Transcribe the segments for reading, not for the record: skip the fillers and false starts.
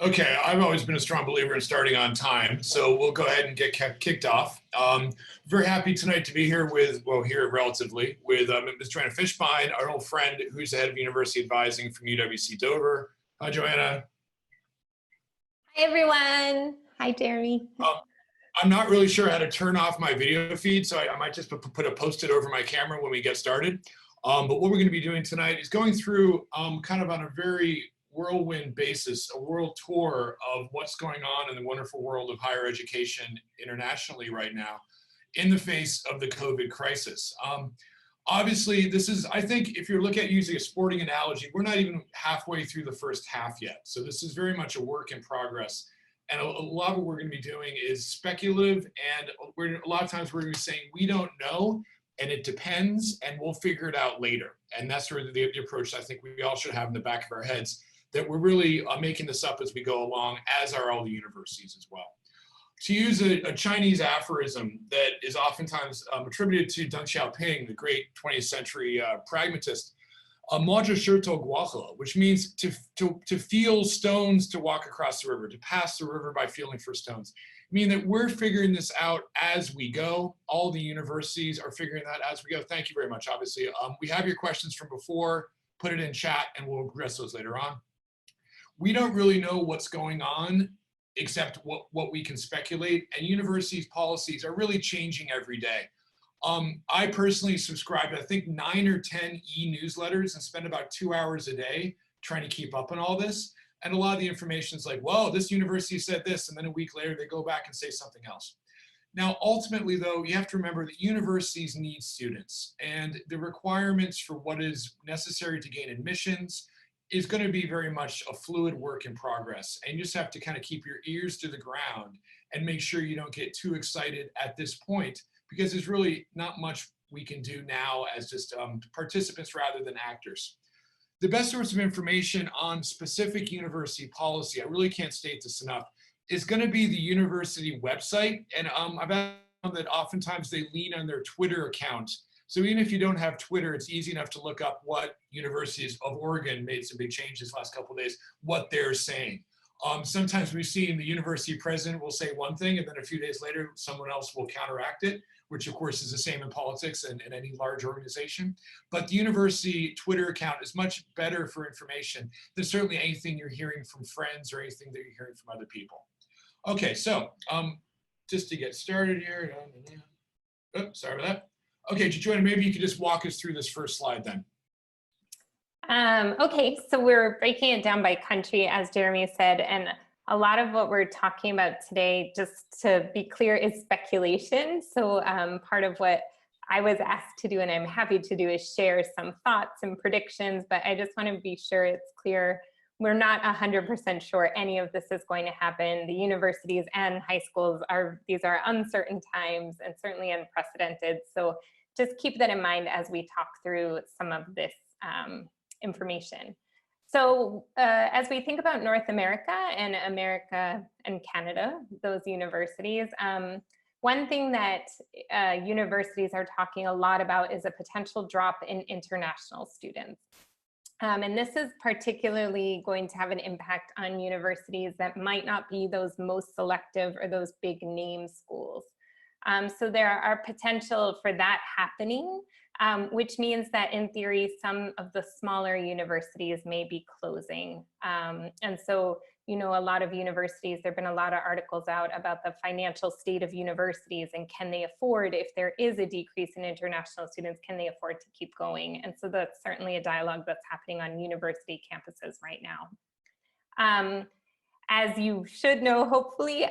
Okay, I've always been a strong believer in starting on time, so we'll go ahead and get kicked off. Very happy tonight to be here with, well, here relatively, with Ms. Johanna Fishbein, our old friend who's the head of university advising from UWC Dover. Hi, Johanna. Hi, everyone. Hi, Jeremy. I'm not really sure how to turn off my video feed, so I might just put a post-it over my camera when we get started. But what we're going to be doing tonight is going through kind of on a very whirlwind basis, a world tour of what's going on in the wonderful world of higher education internationally right now in the face of the COVID crisis. Obviously, this is, I think, if you're looking at using a sporting analogy, we're not even halfway through the first half yet. So this is very much a work in progress. And a lot of what we're going to be doing is speculative, and a lot of times we're going to be saying, we don't know, and it depends, and we'll figure it out later. And that's sort of the approach I think we all should have in the back of our heads, that we're really making this up as we go along, as are all the universities as well. To use a Chinese aphorism that is oftentimes attributed to Deng Xiaoping, the great 20th century pragmatist, which means to feel stones to walk across the river, to pass the river by feeling for stones. Mean that we're figuring this out as we go. All the universities are figuring that as we go. Thank you very much. Obviously, we have your questions from before. Put it in chat, and we'll address those later on. We don't really know what's going on, except what we can speculate. And universities' policies are really changing every day. I personally subscribe to, I think, 9 or 10 e-newsletters and spend about 2 hours a day trying to keep up on all this. And a lot of the information is like, whoa, this university said this, and then a week later they go back and say something else. Now, ultimately, though, you have to remember that universities need students, and the requirements for what is necessary to gain admissions is going to be very much a fluid work in progress. And you just have to kind of keep your ears to the ground and make sure you don't get too excited at this point, because there's really not much we can do now as just participants rather than actors. The best source of information on specific university policy, I really can't state this enough, is going to be the university website. And I've found that oftentimes they lean on their Twitter account. So even if you don't have Twitter, it's easy enough to look up what universities of Oregon made some big changes last couple of days, what they're saying. Sometimes we've seen the university president will say one thing, and then a few days later, someone else will counteract it, which of course is the same in politics and in any large organization. But the university Twitter account is much better for information than certainly anything you're hearing from friends or anything that you're hearing from other people. Okay, so just to get started here. Oops, sorry about that. Okay, Joanna, maybe you could just walk us through this first slide then. Okay, so we're breaking it down by country, as Jeremy said, and a lot of what we're talking about today, just to be clear, is speculation. So part of what I was asked to do, and I'm happy to do, is share some thoughts and predictions, but I just want to be sure it's clear we're not 100% sure any of this is going to happen. The universities and high schools these are uncertain times and certainly unprecedented. So just keep that in mind as we talk through some of this information. So as we think about North America and Canada, those universities, one thing that universities are talking a lot about is a potential drop in international students. And this is particularly going to have an impact on universities that might not be those most selective or those big name schools. So there are potential for that happening, which means that in theory, some of the smaller universities may be closing. And so, you know, a lot of universities, there've been a lot of articles out about the financial state of universities and can they afford, if there is a decrease in international students, can they afford to keep going? And so that's certainly a dialogue that's happening on university campuses right now. As you should know, hopefully,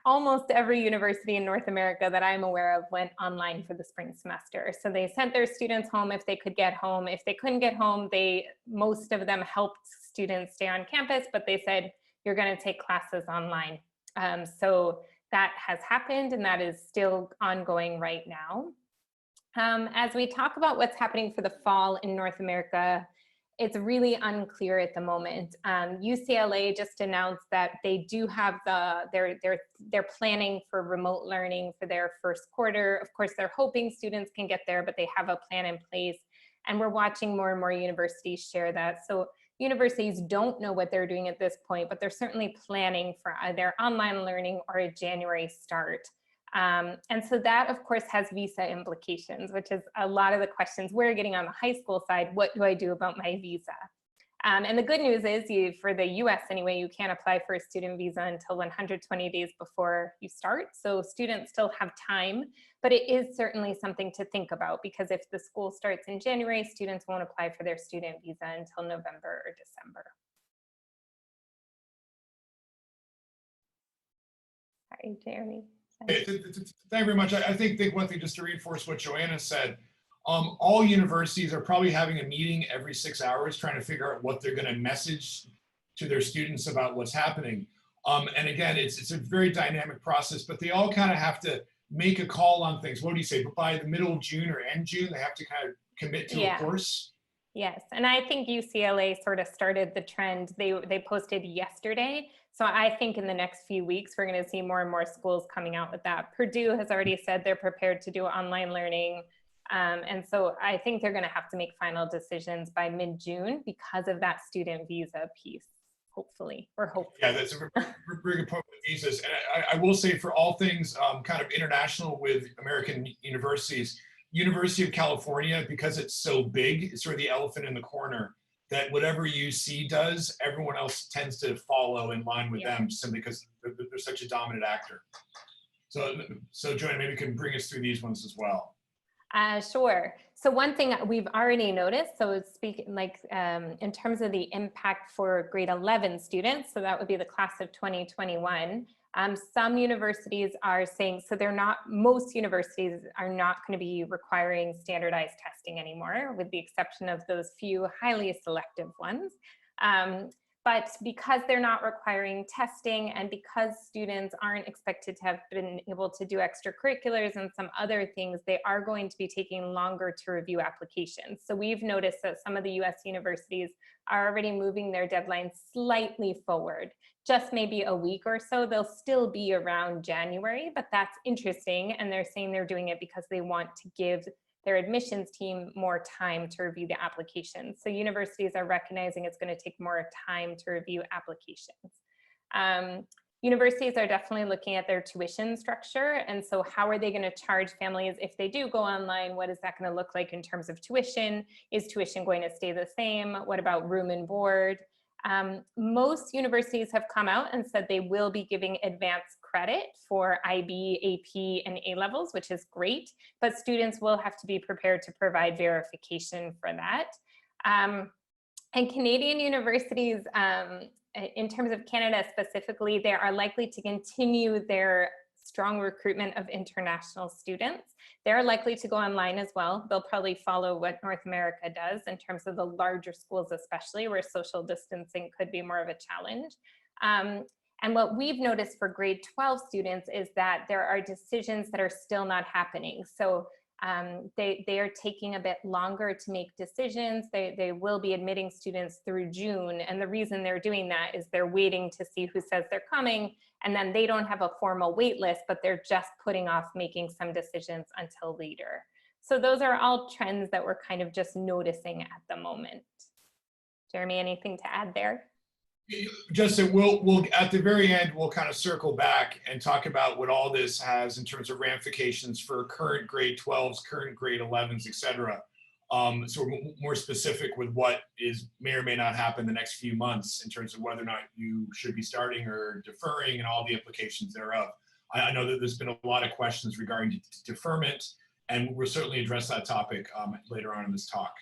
almost every university in North America that I'm aware of went online for the spring semester. So they sent their students home if they could get home. If they couldn't get home, most of them helped students stay on campus, but they said, you're going to take classes online. So that has happened, and that is still ongoing right now. As we talk about what's happening for the fall in North America, it's really unclear at the moment. UCLA just announced that they do have they're planning for remote learning for their first quarter. Of course, they're hoping students can get there, but they have a plan in place. And we're watching more and more universities share that. So Universities don't know what they're doing at this point, but they're certainly planning for either online learning or a January start. And so that, of course, has visa implications, which is a lot of the questions we're getting on the high school side. What do I do about my visa? And the good news is, for the US anyway, you can't apply for a student visa until 120 days before you start. So students still have time, but it is certainly something to think about, because if the school starts in January, students won't apply for their student visa until November or December. Sorry, Jeremy. Thank you very much. I think one thing, just to reinforce what Johanna said, all universities are probably having a meeting every 6 hours trying to figure out what they're going to message to their students about what's happening. And again, it's a very dynamic process, but they all kind of have to make a call on things. What do you say? But by the middle of June or end June, they have to kind of commit to a course? Yes, and I think UCLA sort of started the trend. They posted yesterday. So I think in the next few weeks, we're going to see more and more schools coming out with that. Purdue has already said they're prepared to do online learning. And so I think they're going to have to make final decisions by mid-June because of that student visa piece, hopefully, or hopefully. Yeah, that's a very good point with visas. And I will say, for all things kind of international with American universities, University of California, because it's so big, it's sort of the elephant in the corner, that whatever UC does, everyone else tends to follow in line with them, simply because they're such a dominant actor. So Joanna, maybe you can bring us through these ones as well. Sure. So one thing we've already noticed, so speaking in terms of the impact for grade 11 students, so that would be the class of 2021, some universities are saying, so most universities are not going to be requiring standardized testing anymore, with the exception of those few highly selective ones. But because they're not requiring testing, and because students aren't expected to have been able to do extracurriculars and some other things, they are going to be taking longer to review applications. So we've noticed that some of the US universities are already moving their deadline slightly forward, just maybe a week or so. They'll still be around January, but that's interesting. And they're saying they're doing it because they want to give their admissions team more time to review the applications. So universities are recognizing it's going to take more time to review applications. Universities are definitely looking at their tuition structure. And so how are they going to charge families if they do go online? What is that going to look like in terms of tuition? Is tuition going to stay the same? What about room and board? Most universities have come out and said they will be giving advanced credit for IB, AP, and A levels, which is great, but students will have to be prepared to provide verification for that. And Canadian universities, in terms of Canada specifically, they are likely to continue their strong recruitment of international students. They're likely to go online as well. They'll probably follow what North America does in terms of the larger schools, especially where social distancing could be more of a challenge. And what we've noticed for grade 12 students is that there are decisions that are still not happening. So they are taking a bit longer to make decisions. They will be admitting students through June. And the reason they're doing that is they're waiting to see who says they're coming. And then they don't have a formal wait list, but they're just putting off making some decisions until later. So those are all trends that we're kind of just noticing at the moment. Jeremy, anything to add there? Justin, we'll at the very end, we'll kind of circle back and talk about what all this has in terms of ramifications for current grade 12s, current grade 11s, et cetera. So we're more specific with what may or may not happen the next few months in terms of whether or not you should be starting or deferring and all the implications thereof. I know that there's been a lot of questions regarding deferment, and we'll certainly address that topic later on in this talk.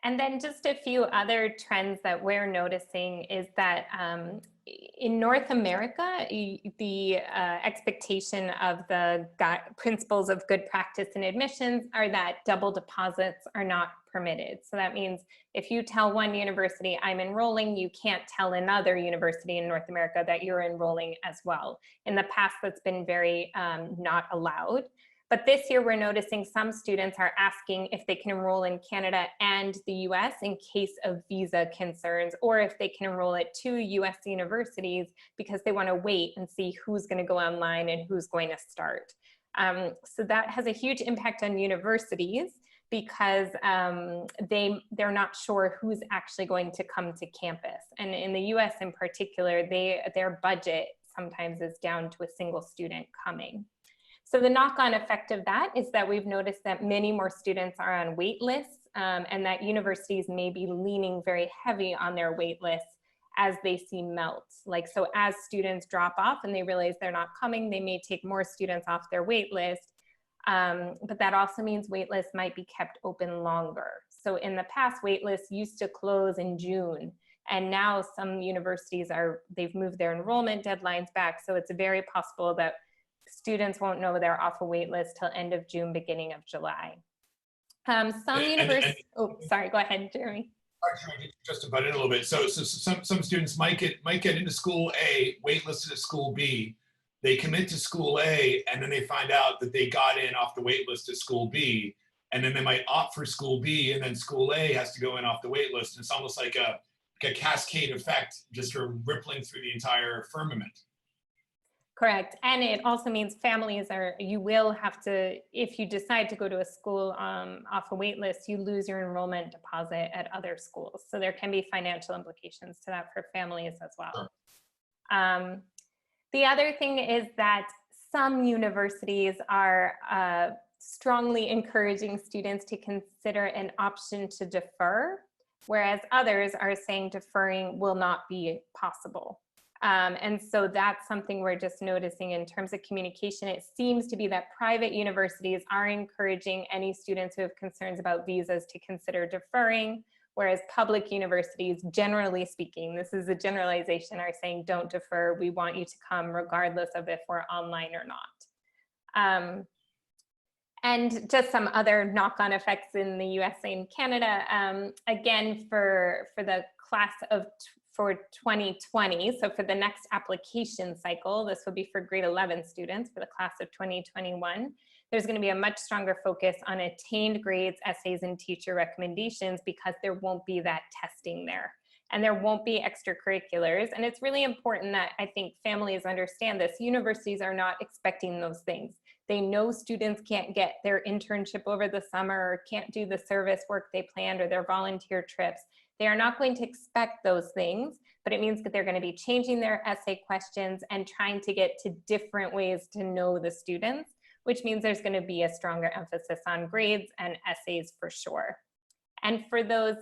And then just a few other trends that we're noticing is that in North America, the expectation of the principles of good practice in admissions are that double deposits are not permitted. So that means if you tell one university I'm enrolling, you can't tell another university in North America that you're enrolling as well. In the past, that's been very not allowed. But this year, we're noticing some students are asking if they can enroll in Canada and the US in case of visa concerns, or if they can enroll at 2 US universities because they want to wait and see who's going to go online and who's going to start. So that has a huge impact on universities because they're not sure who's actually going to come to campus. And in the US in particular, their budget sometimes is down to a single student coming. So the knock-on effect of that is that we've noticed that many more students are on wait lists, and that universities may be leaning very heavy on their wait lists as they see melt. Like, so as students drop off and they realize they're not coming, they may take more students off their wait list. But that also means wait lists might be kept open longer. So in the past, wait lists used to close in June, and now some universities they've moved their enrollment deadlines back. So it's very possible that students won't know they're off a wait list till end of June, beginning of July. Some universities, oh, sorry, go ahead, Jeremy. Just to butt in a little bit. So some students might get into school A, waitlisted at school B. They commit to school A, and then they find out that they got in off the wait list at school B, and then they might opt for school B, and then school A has to go in off the wait list. It's almost like a cascade effect, just sort of rippling through the entire firmament. Correct. And it also means families you will have to, if you decide to go to a school off a wait list, you lose your enrollment deposit at other schools. So there can be financial implications to that for families as well. Sure. The other thing is that some universities are strongly encouraging students to consider an option to defer, whereas others are saying deferring will not be possible. And so that's something we're just noticing in terms of communication. It seems to be that private universities are encouraging any students who have concerns about visas to consider deferring, whereas public universities, generally speaking, this is a generalization, are saying don't defer, we want you to come regardless of if we're online or not. And just some other knock-on effects in the USA and Canada. Again, for the class for 2020, so for the next application cycle, this will be for grade 11 students for the class of 2021, there's going to be a much stronger focus on attained grades, essays, and teacher recommendations, because there won't be that testing there. And there won't be extracurriculars. And it's really important that I think families understand this. Universities are not expecting those things. They know students can't get their internship over the summer, or can't do the service work they planned, or their volunteer trips. They are not going to expect those things, but it means that they're going to be changing their essay questions and trying to get to different ways to know the students, which means there's going to be a stronger emphasis on grades and essays for sure. And for those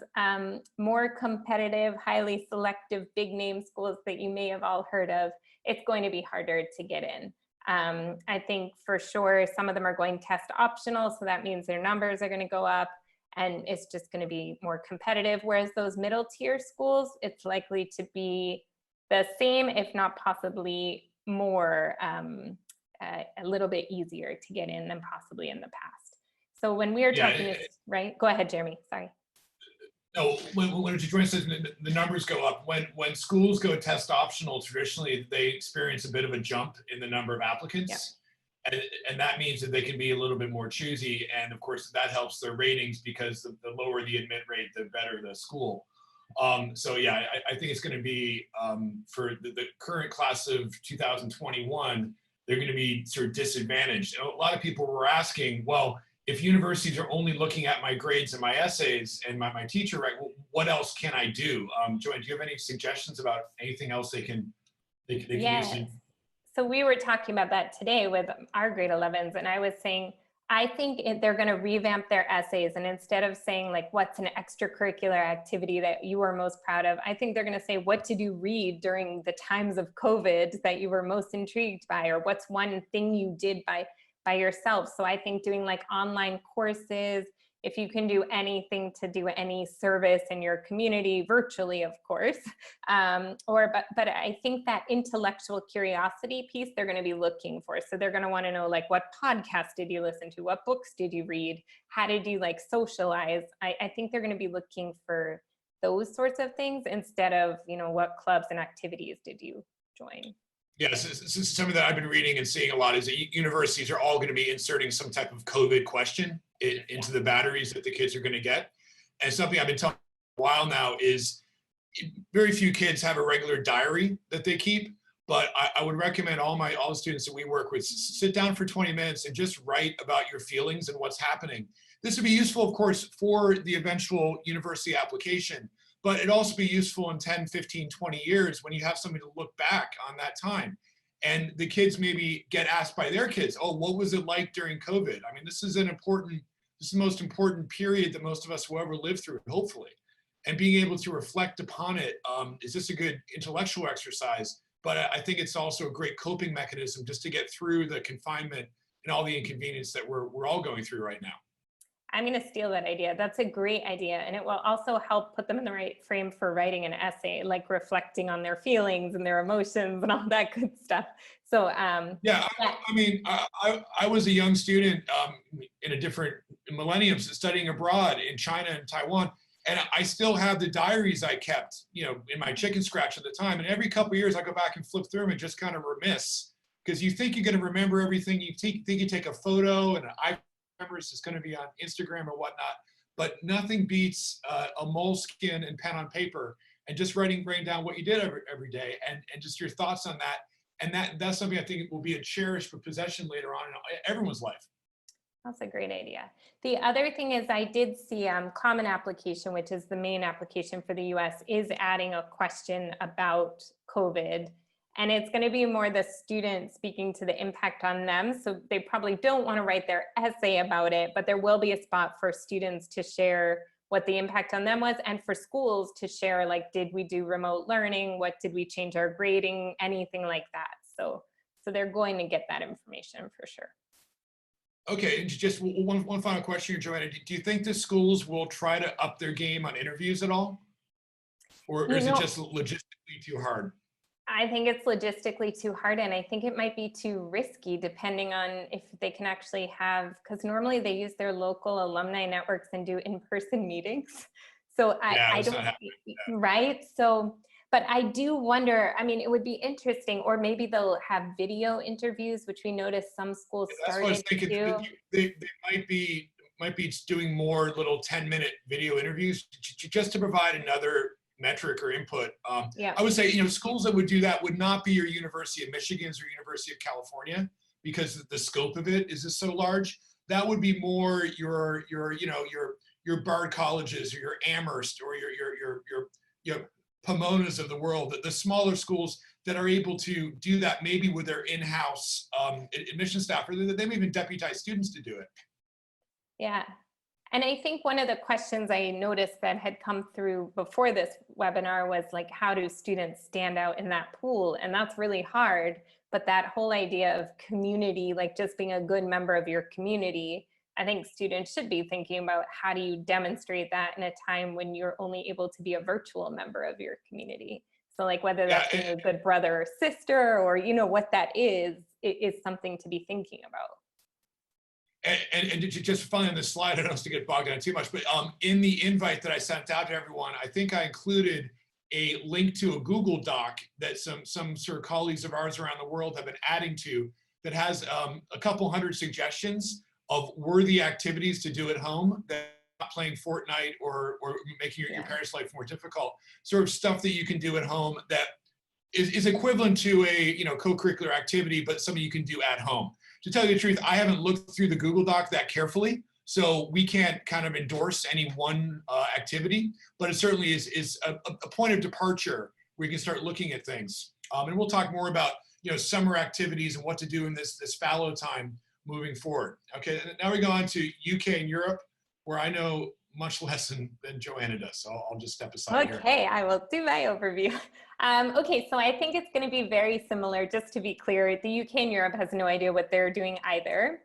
more competitive, highly selective, big name schools that you may have all heard of, it's going to be harder to get in. I think for sure some of them are going test optional, so that means their numbers are going to go up, and it's just going to be more competitive. Whereas those middle tier schools, it's likely to be the same, if not possibly more, a little bit easier to get in than possibly in the past. So when we are talking, right? Go ahead, Jeremy, sorry. No, when Joanna says the numbers go up, when schools go test optional, traditionally they experience a bit of a jump in the number of applicants. Yeah. And that means that they can be a little bit more choosy. And of course, that helps their ratings, because the lower the admit rate, the better the school. So yeah, I think it's going to be, for the current class of 2021, they're going to be sort of disadvantaged. And a lot of people were asking, well, if universities are only looking at my grades and my essays and my teacher, right, well, what else can I do? Joanne, do you have any suggestions about anything else they can yes. use? So we were talking about that today with our grade 11s, and I was saying, I think they're going to revamp their essays, and instead of saying like, what's an extracurricular activity that you are most proud of, I think they're going to say, what did you read during the times of COVID that you were most intrigued by, or what's one thing you did by yourself. So I think doing like online courses, if you can do anything to do any service in your community, virtually, of course, but I think that intellectual curiosity piece they're going to be looking for. So they're going to want to know, like, what podcast did you listen to? What books did you read? How did you like socialize? I think they're going to be looking for those sorts of things instead of, you know, what clubs and activities did you join? Yes, something that I've been reading and seeing a lot is that universities are all going to be inserting some type of COVID question into the batteries that the kids are going to get. And something I've been telling for a while now is very few kids have a regular diary that they keep, but I would recommend all the students that we work with, sit down for 20 minutes and just write about your feelings and what's happening. this would be useful, of course, for the eventual university application, but it'd also be useful in 10, 15, 20 years when you have something to look back on that time. And the kids maybe get asked by their kids, oh, what was it like during COVID? I mean, this is the most important period that most of us will ever live through, hopefully. And being able to reflect upon it is just a good intellectual exercise, but I think it's also a great coping mechanism just to get through the confinement and all the inconvenience that we're all going through right now. I'm going to steal that idea. That's a great idea. And it will also help put them in the right frame for writing an essay, like reflecting on their feelings and their emotions and all that good stuff. So, yeah, I mean, I was a young student in a different millennium studying abroad in China and Taiwan. And I still have the diaries I kept, you know, in my chicken scratch at the time. And every couple of years I go back and flip through them and just kind of remiss, because you think you're going to remember everything. You think you take a photo and I remember it's going to be on Instagram or whatnot, but nothing beats a moleskin and pen on paper and just writing down what you did every day and just your thoughts on that. And that's something I think will be a cherished possession later on in everyone's life. That's a great idea. The other thing is I did see Common Application, which is the main application for the US, is adding a question about COVID. And it's going to be more the student speaking to the impact on them. So they probably don't want to write their essay about it, but there will be a spot for students to share what the impact on them was, and for schools to share, like, did we do remote learning? What did we change our grading? Anything like that. So they're going to get that information for sure. Okay, and just one final question here, Johanna. Do you think the schools will try to up their game on interviews at all? Or is it just logistically too hard? I think it's logistically too hard, and I think it might be too risky depending on if they can actually have, because normally they use their local alumni networks and do in-person meetings. So I don't, right? So, but I do wonder, I mean, it would be interesting, or maybe they'll have video interviews, which we noticed some schools started to do. They might be doing more little 10-minute video interviews just to provide another metric or input. I would say, you know, schools that would do that would not be your University of Michigan's or University of California, because the scope of it is just so large. That would be more your Bard colleges or your Amherst or your Pomona's of the world, the smaller schools that are able to do that maybe with their in-house admission staff, or they may even deputize students to do it. Yeah. And I think one of the questions I noticed that had come through before this webinar was like, how do students stand out in that pool? And that's really hard. But that whole idea of community, like just being a good member of your community, I think students should be thinking about how do you demonstrate that in a time when you're only able to be a virtual member of your community. So like whether that's being a good brother or sister, or, you know, what that is something to be thinking about. And just finally on this slide, I don't want us to get bogged down too much, but in the invite that I sent out to everyone, I think I included a link to a Google Doc that some sort of colleagues of ours around the world have been adding to, that has a couple hundred suggestions of worthy activities to do at home that not playing Fortnite or making your parents' life more difficult, sort of stuff that you can do at home that is equivalent to a co-curricular activity, but something you can do at home. To tell you the truth, I haven't looked through the Google Doc that carefully, so we can't kind of endorse any one activity, but it certainly is a point of departure where you can start looking at things. And we'll talk more about summer activities and what to do in this fallow time moving forward. Okay, now we go on to UK and Europe, where I know much less than Johanna does, so I'll just step aside here. Okay, I will do my overview. Okay, so I think it's going to be very similar. Just to be clear, the UK and Europe has no idea what they're doing either.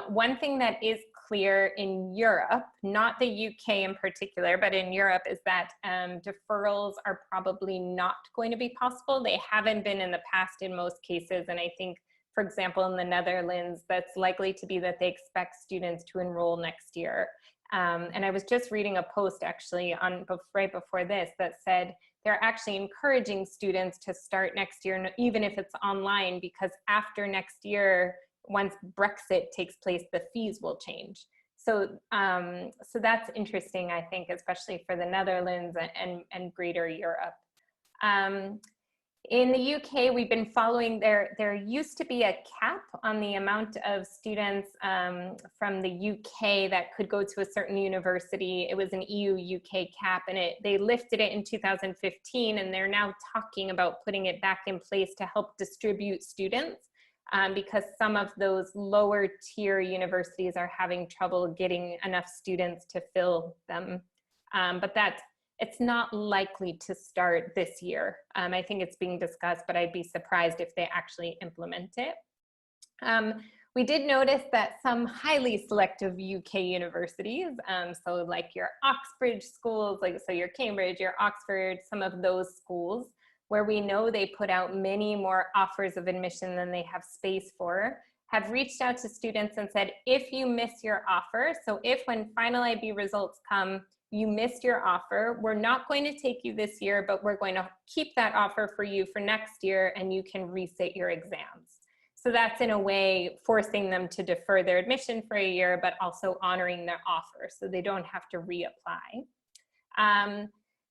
One thing that is clear in Europe, not the UK in particular, but in Europe, is that deferrals are probably not going to be possible. They haven't been in the past in most cases, and I think, for example, in the Netherlands, that's likely to be that they expect students to enroll next year. And I was just reading a post actually right before this that said they're actually encouraging students to start next year, even if it's online, because after next year, once Brexit takes place, the fees will change. So, so that's interesting, I think, especially for the Netherlands and Greater Europe. In the UK, we've been following, there used to be a cap on the amount of students from the UK that could go to a certain university. It was an EU-UK cap, and they lifted it in 2015, and they're now talking about putting it back in place to help distribute students because some of those lower tier universities are having trouble getting enough students to fill them. But it's not likely to start this year. I think it's being discussed, but I'd be surprised if they actually implement it. We did notice that some highly selective UK universities, so like your Oxbridge schools, like so your Cambridge, your Oxford, some of those schools, where we know they put out many more offers of admission than they have space for, have reached out to students and said, if you miss your offer, so if when final IB results come, you missed your offer, we're not going to take you this year, but we're going to keep that offer for you for next year, and you can resit your exams. So that's in a way forcing them to defer their admission for a year, but also honoring their offer so they don't have to reapply.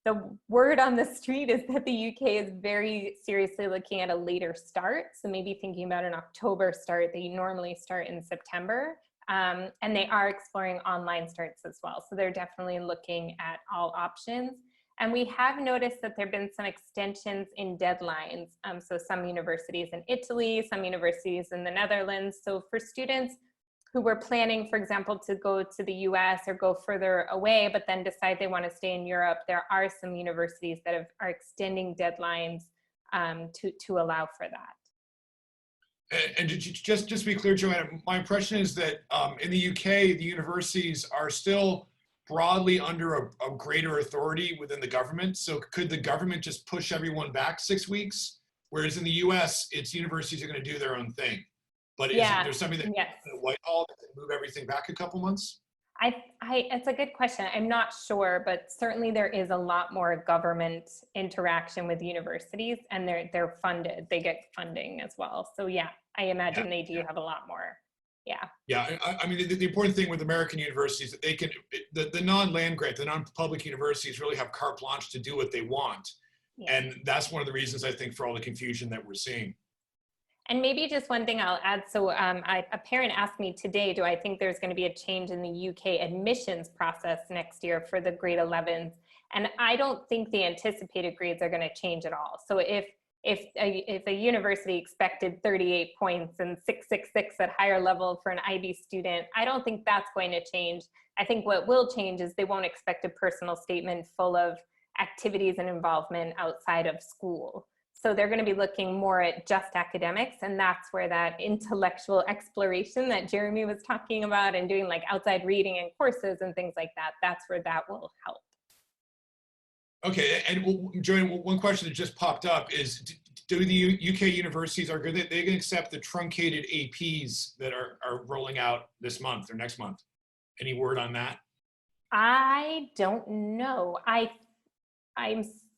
The word on the street is that the UK is very seriously looking at a later start. So maybe thinking about an October start. They normally start in September. And they are exploring online starts as well. So they're definitely looking at all options. And we have noticed that there have been some extensions in deadlines. So some universities in Italy, some universities in the Netherlands. So for students who were planning, for example, to go to the US or go further away, but then decide they want to stay in Europe, there are some universities that are extending deadlines to allow for that. And just to be clear, Johanna, my impression is that in the UK, the universities are still broadly under a greater authority within the government. So could the government just push everyone back 6 weeks? Whereas in the US, it's universities are going to do their own thing. But is there something that Whitehall that can move everything back a couple months? It's a good question. I'm not sure, but certainly there is a lot more government interaction with universities, and they're funded. They get funding as well. So yeah, I imagine they do have a lot more. Yeah. Yeah, I mean, the important thing with American universities, that they can, the non-land grant, the non-public universities really have carte blanche to do what they want. Yeah. And that's one of the reasons I think for all the confusion that we're seeing. And maybe just one thing I'll add. So a parent asked me today, do I think there's going to be a change in the UK admissions process next year for the grade 11s? And I don't think the anticipated grades are going to change at all. So if a university expected 38 points and 666 at higher level for an IB student, I don't think that's going to change. I think what will change is they won't expect a personal statement full of activities and involvement outside of school. So they're going to be looking more at just academics, and that's where that intellectual exploration that Jeremy was talking about and doing like outside reading and courses and things like that, that's where that will help. Okay, and Joanne, one question that just popped up is, do the UK universities, are they going to accept the truncated APs that are rolling out this month or next month? Any word on that? I don't know.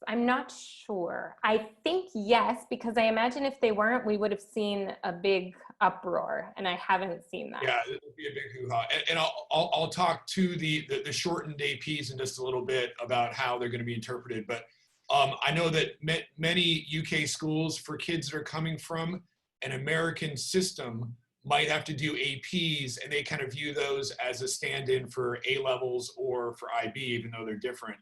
I'm not sure. I think yes, because I imagine if they weren't, we would have seen a big uproar, and I haven't seen that. Yeah, it would be a big hoo-ha. And I'll talk to the shortened APs in just a little bit about how they're going to be interpreted. But I know that many UK schools for kids that are coming from an American system might have to do APs, and they kind of view those as a stand-in for A-levels or for IB, even though they're different.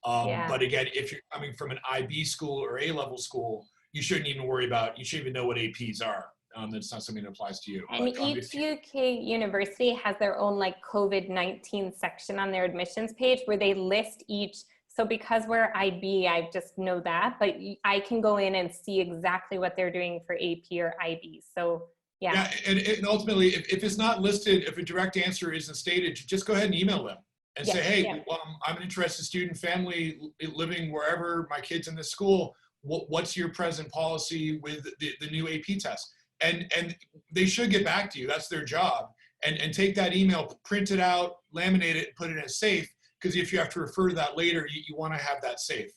But again, if you're coming from an IB school or A-level school, you shouldn't even worry about, you shouldn't even know what APs are. That's not something that applies to you. And each UK university has their own like COVID-19 section on their admissions page where they list each. So because we're IB, I just know that, but I can go in and see exactly what they're doing for AP or IB. So yeah. And ultimately, if it's not listed, if a direct answer isn't stated, just go ahead and email them. And say, hey, I'm an interested student, family living wherever, my kid's in this school. What's your present policy with the new AP test? And they should get back to you. That's their job. And take that email, print it out, laminate it, put it in a safe. Because if you have to refer to that later, you want to have that safe.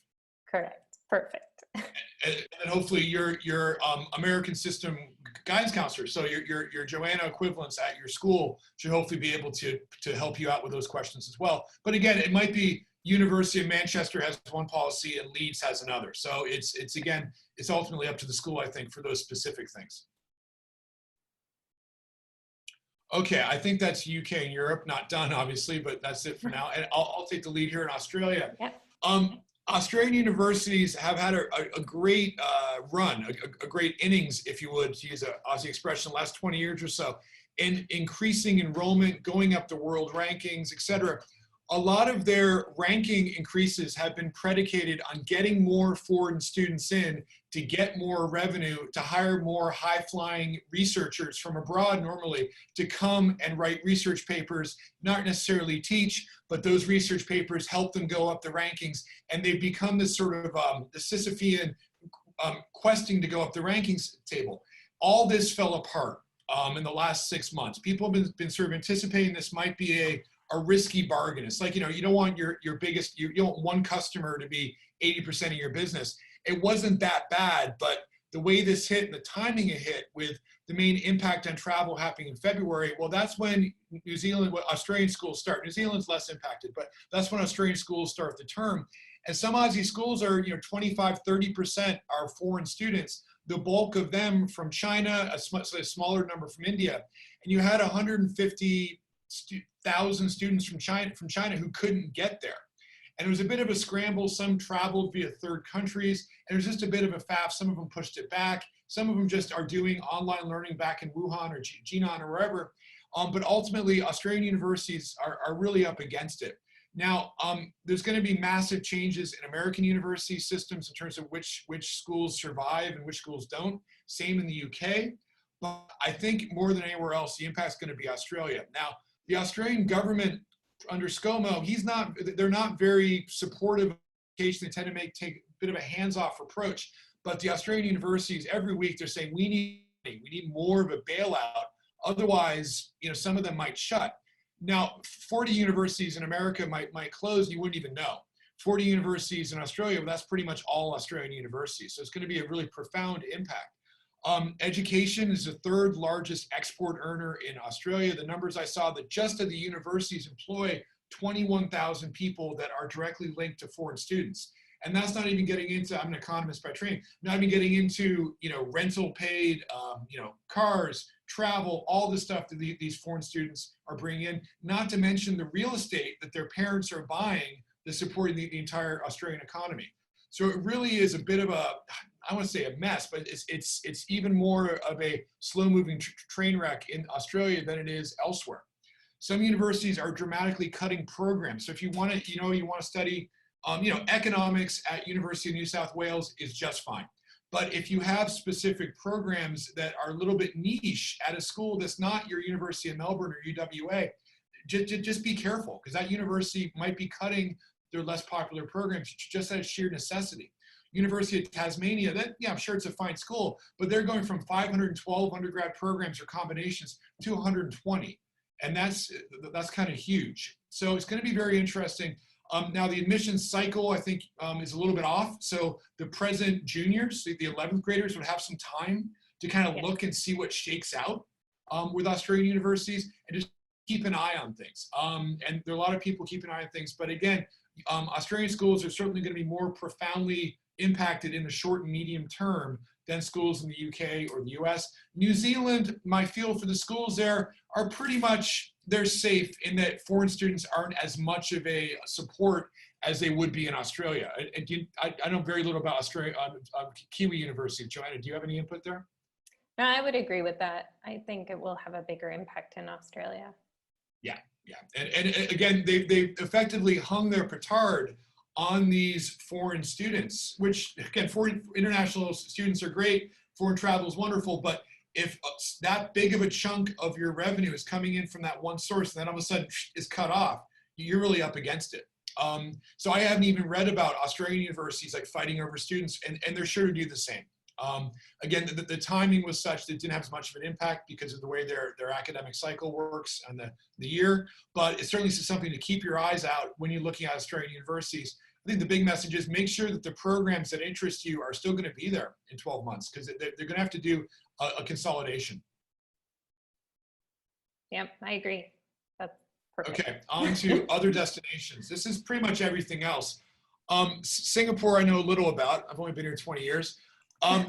Correct. Perfect. And hopefully your American system guidance counselor, so your Johanna equivalents at your school should hopefully be able to help you out with those questions as well. But again, it might be University of Manchester has one policy and Leeds has another. So again, it's ultimately up to the school, I think, for those specific things. Okay, I think that's UK and Europe, not done obviously, but that's it for now. And I'll take the lead here in Australia. Yep. Australian universities have had a great run, a great innings, if you would, to use an Aussie expression, the last 20 years or so, in increasing enrollment, going up the world rankings, et cetera. A lot of their ranking increases have been predicated on getting more foreign students in to get more revenue, to hire more high-flying researchers from abroad normally to come and write research papers, not necessarily teach, but those research papers help them go up the rankings, and they've become this sort of the Sisyphean questing to go up the rankings table. All this fell apart in the last 6 months. People have been sort of anticipating this might be a risky bargain. It's like, you know, you don't want your biggest, you don't want one customer to be 80% of your business. It wasn't that bad, but the way this hit and the timing it hit with the main impact on travel happening in February, well, that's when Australian schools start. New Zealand's less impacted, but that's when Australian schools start the term. And some Aussie schools are, you know, 25, 30% are foreign students. The bulk of them from China, a smaller number from India. And you had 150,000 students from China who couldn't get there. And it was a bit of a scramble. Some traveled via third countries, and it was just a bit of a faff. Some of them pushed it back. Some of them just are doing online learning back in Wuhan or Jinan or wherever. But ultimately, Australian universities are really up against it. Now, there's going to be massive changes in American university systems in terms of which schools survive and which schools don't. Same in the UK. But I think more than anywhere else, the impact's going to be Australia. Now, the Australian government under ScoMo, they're not very supportive of education. They tend to take a bit of a hands-off approach. But the Australian universities, every week, they're saying, we need more of a bailout. Otherwise, you know, some of them might shut. Now, 40 universities in America might close, and you wouldn't even know. 40 universities in Australia, well, that's pretty much all Australian universities. So it's going to be a really profound impact. Education is the third largest export earner in Australia. The numbers I saw that just at the universities employ 21,000 people that are directly linked to foreign students. And that's not even getting into, I'm an economist by training, not even getting into, you know, rental paid, you know, cars, travel, all the stuff that these foreign students are bringing in, not to mention the real estate that their parents are buying that's supporting the entire Australian economy. So it really is a bit of a, I want to say a mess, but it's even more of a slow-moving train wreck in Australia than it is elsewhere. Some universities are dramatically cutting programs. So if you want to, you want to study, economics at University of New South Wales is just fine. But if you have specific programs that are a little bit niche at a school that's not your University of Melbourne or UWA, just be careful, because that university might be cutting their less popular programs just out of sheer necessity. University of Tasmania, I'm sure it's a fine school, but they're going from 512 undergrad programs or combinations to 120. And that's kind of huge. So it's going to be very interesting. Now the admissions cycle, I think, is a little bit off. So the present juniors, the 11th graders, would have some time to kind of look and see what shakes out with Australian universities and just keep an eye on things. And there are a lot of people keeping an eye on things. But again, Australian schools are certainly going to be more profoundly impacted in the short and medium term than schools in the UK or the US. New Zealand, my feel for the schools there are pretty much, they're safe in that foreign students aren't as much of a support as they would be in Australia. I know very little about Australia, Kiwi University. Johanna, do you have any input there? No, I would agree with that. I think it will have a bigger impact in Australia. Yeah. And again, they've effectively hung their petard on these foreign students, which again, foreign international students are great, foreign travel is wonderful, but if that big of a chunk of your revenue is coming in from that one source and then all of a sudden is cut off, you're really up against it. So I haven't even read about Australian universities like fighting over students, and they're sure to do the same. Again, the timing was such that it didn't have as much of an impact because of the way their academic cycle works on the year, but it's certainly something to keep your eyes out when you're looking at Australian universities. I think the big message is make sure that the programs that interest you are still going to be there in 12 months because they're going to have to do a consolidation. Yep, I agree. Perfect. Okay, on to other destinations. This is pretty much everything else. Singapore, I know a little about. I've only been here 20 years.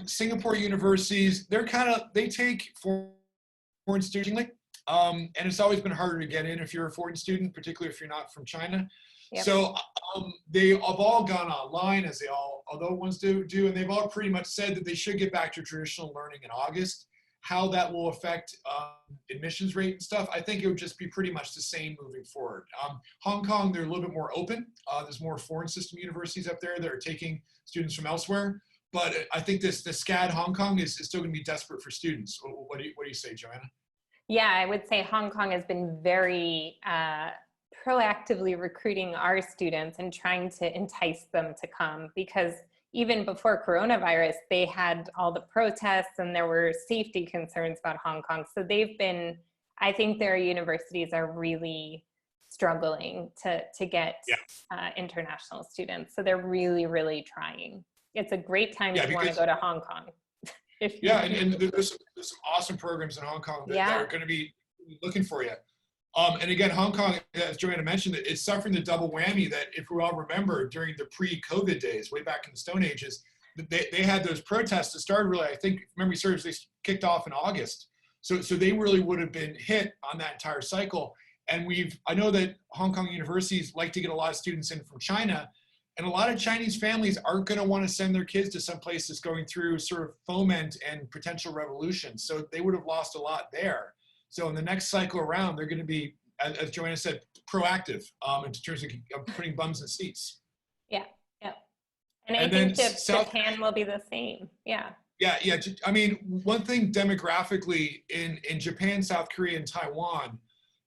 Singapore universities, they take foreign students, and it's always been harder to get in if you're a foreign student, particularly if you're not from China. Yep. So they have all gone online, as although ones do, and they've all pretty much said that they should get back to traditional learning in August. How that will affect admissions rate and stuff, I think it would just be pretty much the same moving forward. Hong Kong, they're a little bit more open. There's more foreign system universities up there that are taking students from elsewhere. But I think the SCAD Hong Kong is still going to be desperate for students. What do you say, Johanna? Yeah, I would say Hong Kong has been very proactively recruiting our students and trying to entice them to come, because even before coronavirus, they had all the protests and there were safety concerns about Hong Kong. So I think their universities are really struggling to get international students. So they're really, really trying. It's a great time if you want to go to Hong Kong. And there's some awesome programs in Hong Kong that are going to be looking for you. And again, Hong Kong, as Johanna mentioned, it's suffering the double whammy that, if we all remember, during the pre-COVID days, way back in the Stone Ages, they had those protests that started really, I think, if memory serves, they kicked off in August. So they really would have been hit on that entire cycle. And I know that Hong Kong universities like to get a lot of students in from China, and a lot of Chinese families aren't going to want to send their kids to some place that's going through sort of foment and potential revolution. So they would have lost a lot there. So in the next cycle around, they're going to be, as Johanna said, proactive in terms of putting bums in seats. Yeah. And I think Japan will be the same. Yeah. I mean, one thing demographically in Japan, South Korea, and Taiwan,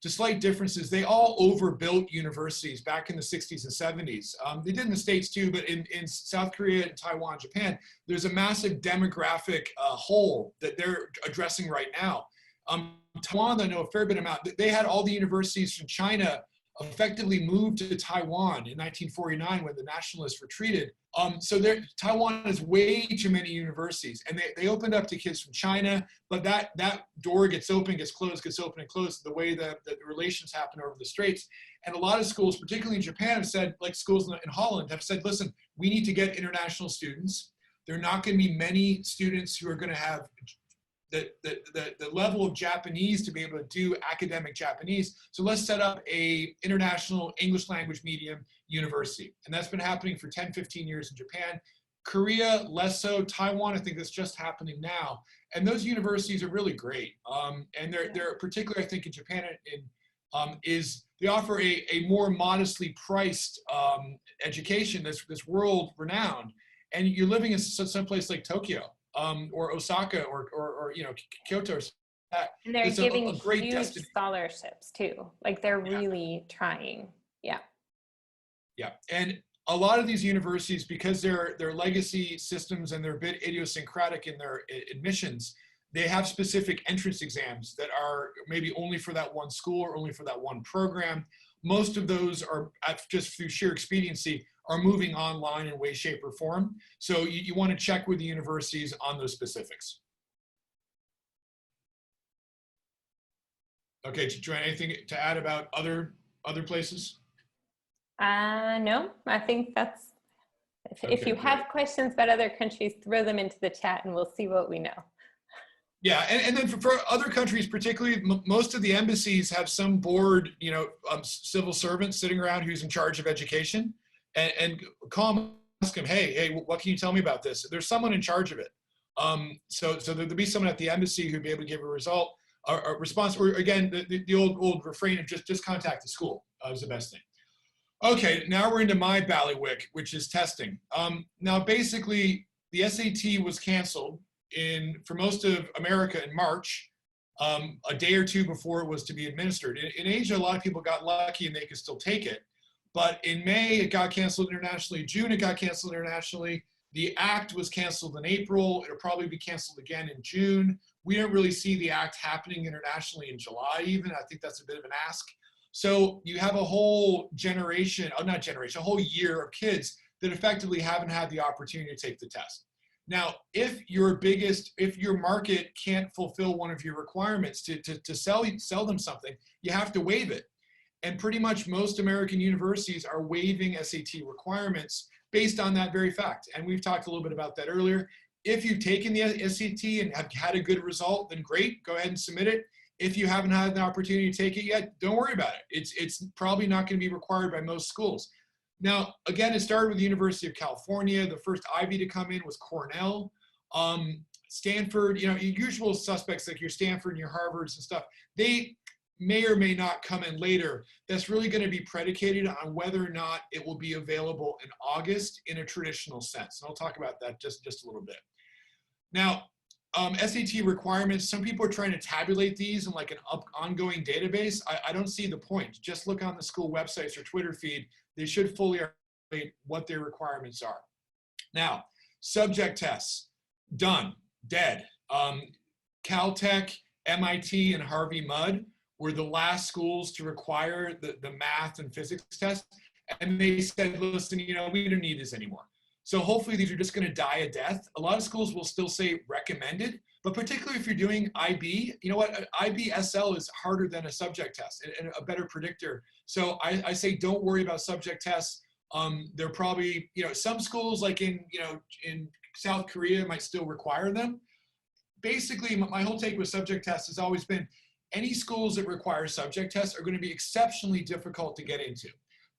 the slight differences, they all overbuilt universities back in the 60s and 70s. They did in the States too, but in South Korea, Taiwan, Japan, there's a massive demographic hole that they're addressing right now. Taiwan, I know a fair bit about. They had all the universities from China effectively moved to Taiwan in 1949 when the nationalists retreated. So Taiwan has way too many universities, and they opened up to kids from China, but that door gets open, gets closed, gets open and closed, the way that the relations happen over the straits. And a lot of schools, particularly in Japan, have said, like schools in Holland, have said, listen, we need to get international students. There are not going to be many students who are going to have the level of Japanese to be able to do academic Japanese. So let's set up a international English language medium university. And that's been happening for 10, 15 years in Japan. Korea, less so. Taiwan, I think that's just happening now. And those universities are really great. And they're particularly, I think, in Japan, they offer a more modestly priced education that's world renowned. And you're living in some place like Tokyo. Or Osaka or Kyoto. And they're giving a great huge scholarships too. Like they're really trying. Yeah. And a lot of these universities, because they're legacy systems and they're a bit idiosyncratic in their admissions, they have specific entrance exams that are maybe only for that one school or only for that one program. Most of those are, just through sheer expediency, are moving online in way, shape, or form. So you want to check with the universities on those specifics. Okay, Joanne, anything to add about other places? No, I think that's, if you have questions about other countries, throw them into the chat and we'll see what we know. Yeah, and then for other countries, particularly, most of the embassies have some board, civil servant sitting around who's in charge of education. And call him, ask him, hey, what can you tell me about this? There's someone in charge of it. So there'll be someone at the embassy who'd be able to give a response, or again, the old refrain of just contact the school is the best thing. Okay, now we're into my ballywick, which is testing. Now, basically, the SAT was canceled for most of America in March, a day or two before it was to be administered. In Asia, a lot of people got lucky and they could still take it. But in May, it got canceled internationally. June, it got canceled internationally. The act was canceled in April. It'll probably be canceled again in June. We don't really see the act happening internationally in July even. I think that's a bit of an ask. So you have a whole a whole year of kids that effectively haven't had the opportunity to take the test. Now, if your market can't fulfill one of your requirements to sell them something, you have to waive it. And pretty much most American universities are waiving SAT requirements based on that very fact. And we've talked a little bit about that earlier. If you've taken the SAT and have had a good result, then great, go ahead and submit it. If you haven't had the opportunity to take it yet, don't worry about it. It's probably not going to be required by most schools. Now, again, it started with the University of California. The first Ivy to come in was Cornell. Stanford, you know, your usual suspects like your Stanford and your Harvards and stuff, they may or may not come in later. That's really going to be predicated on whether or not it will be available in August in a traditional sense. And I'll talk about that just a little bit. Now, SAT requirements, some people are trying to tabulate these in like an ongoing database. I don't see the point. Just look on the school websites or Twitter feed. They should fully articulate what their requirements are. Now, subject tests, done, dead. Caltech, MIT, and Harvey Mudd were the last schools to require the math and physics test. And they said, listen, you know, we don't need this anymore. So hopefully these are just going to die a death. A lot of schools will still say recommended, but particularly if you're doing IB, you know what, IB-SL is harder than a subject test and a better predictor. So I say don't worry about subject tests. They're probably, you know, some schools like in South Korea might still require them. Basically, my whole take with subject tests has always been any schools that require subject tests are going to be exceptionally difficult to get into.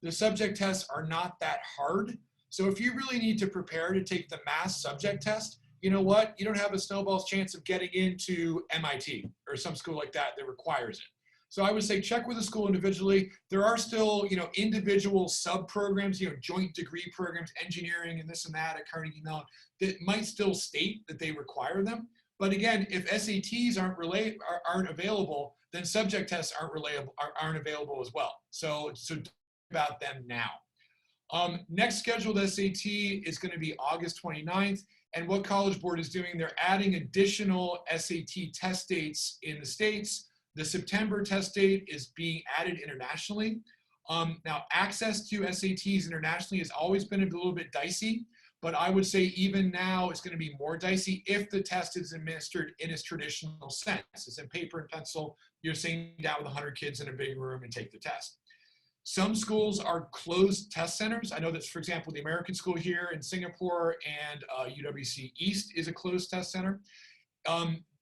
The subject tests are not that hard. So if you really need to prepare to take the math subject test, you know what? You don't have a snowball's chance of getting into MIT or some school like that that requires it. So I would say check with the school individually. There are still, you know, individual sub-programs, you know, joint degree programs, engineering and this and that at Carnegie Mellon that might still state that they require them. But again, if SATs aren't available, then subject tests aren't available as well. So think about them now. Next scheduled SAT is going to be August 29th. And what College Board is doing, they're adding additional SAT test dates in the States. The September test date is being added internationally. Now, access to SATs internationally has always been a little bit dicey, but I would say even now it's going to be more dicey if the test is administered in its traditional sense. It's in paper and pencil. You're sitting down with 100 kids in a big room and take the test. Some schools are closed test centers. I know that, for example, the American School here in Singapore and UWC East is a closed test center.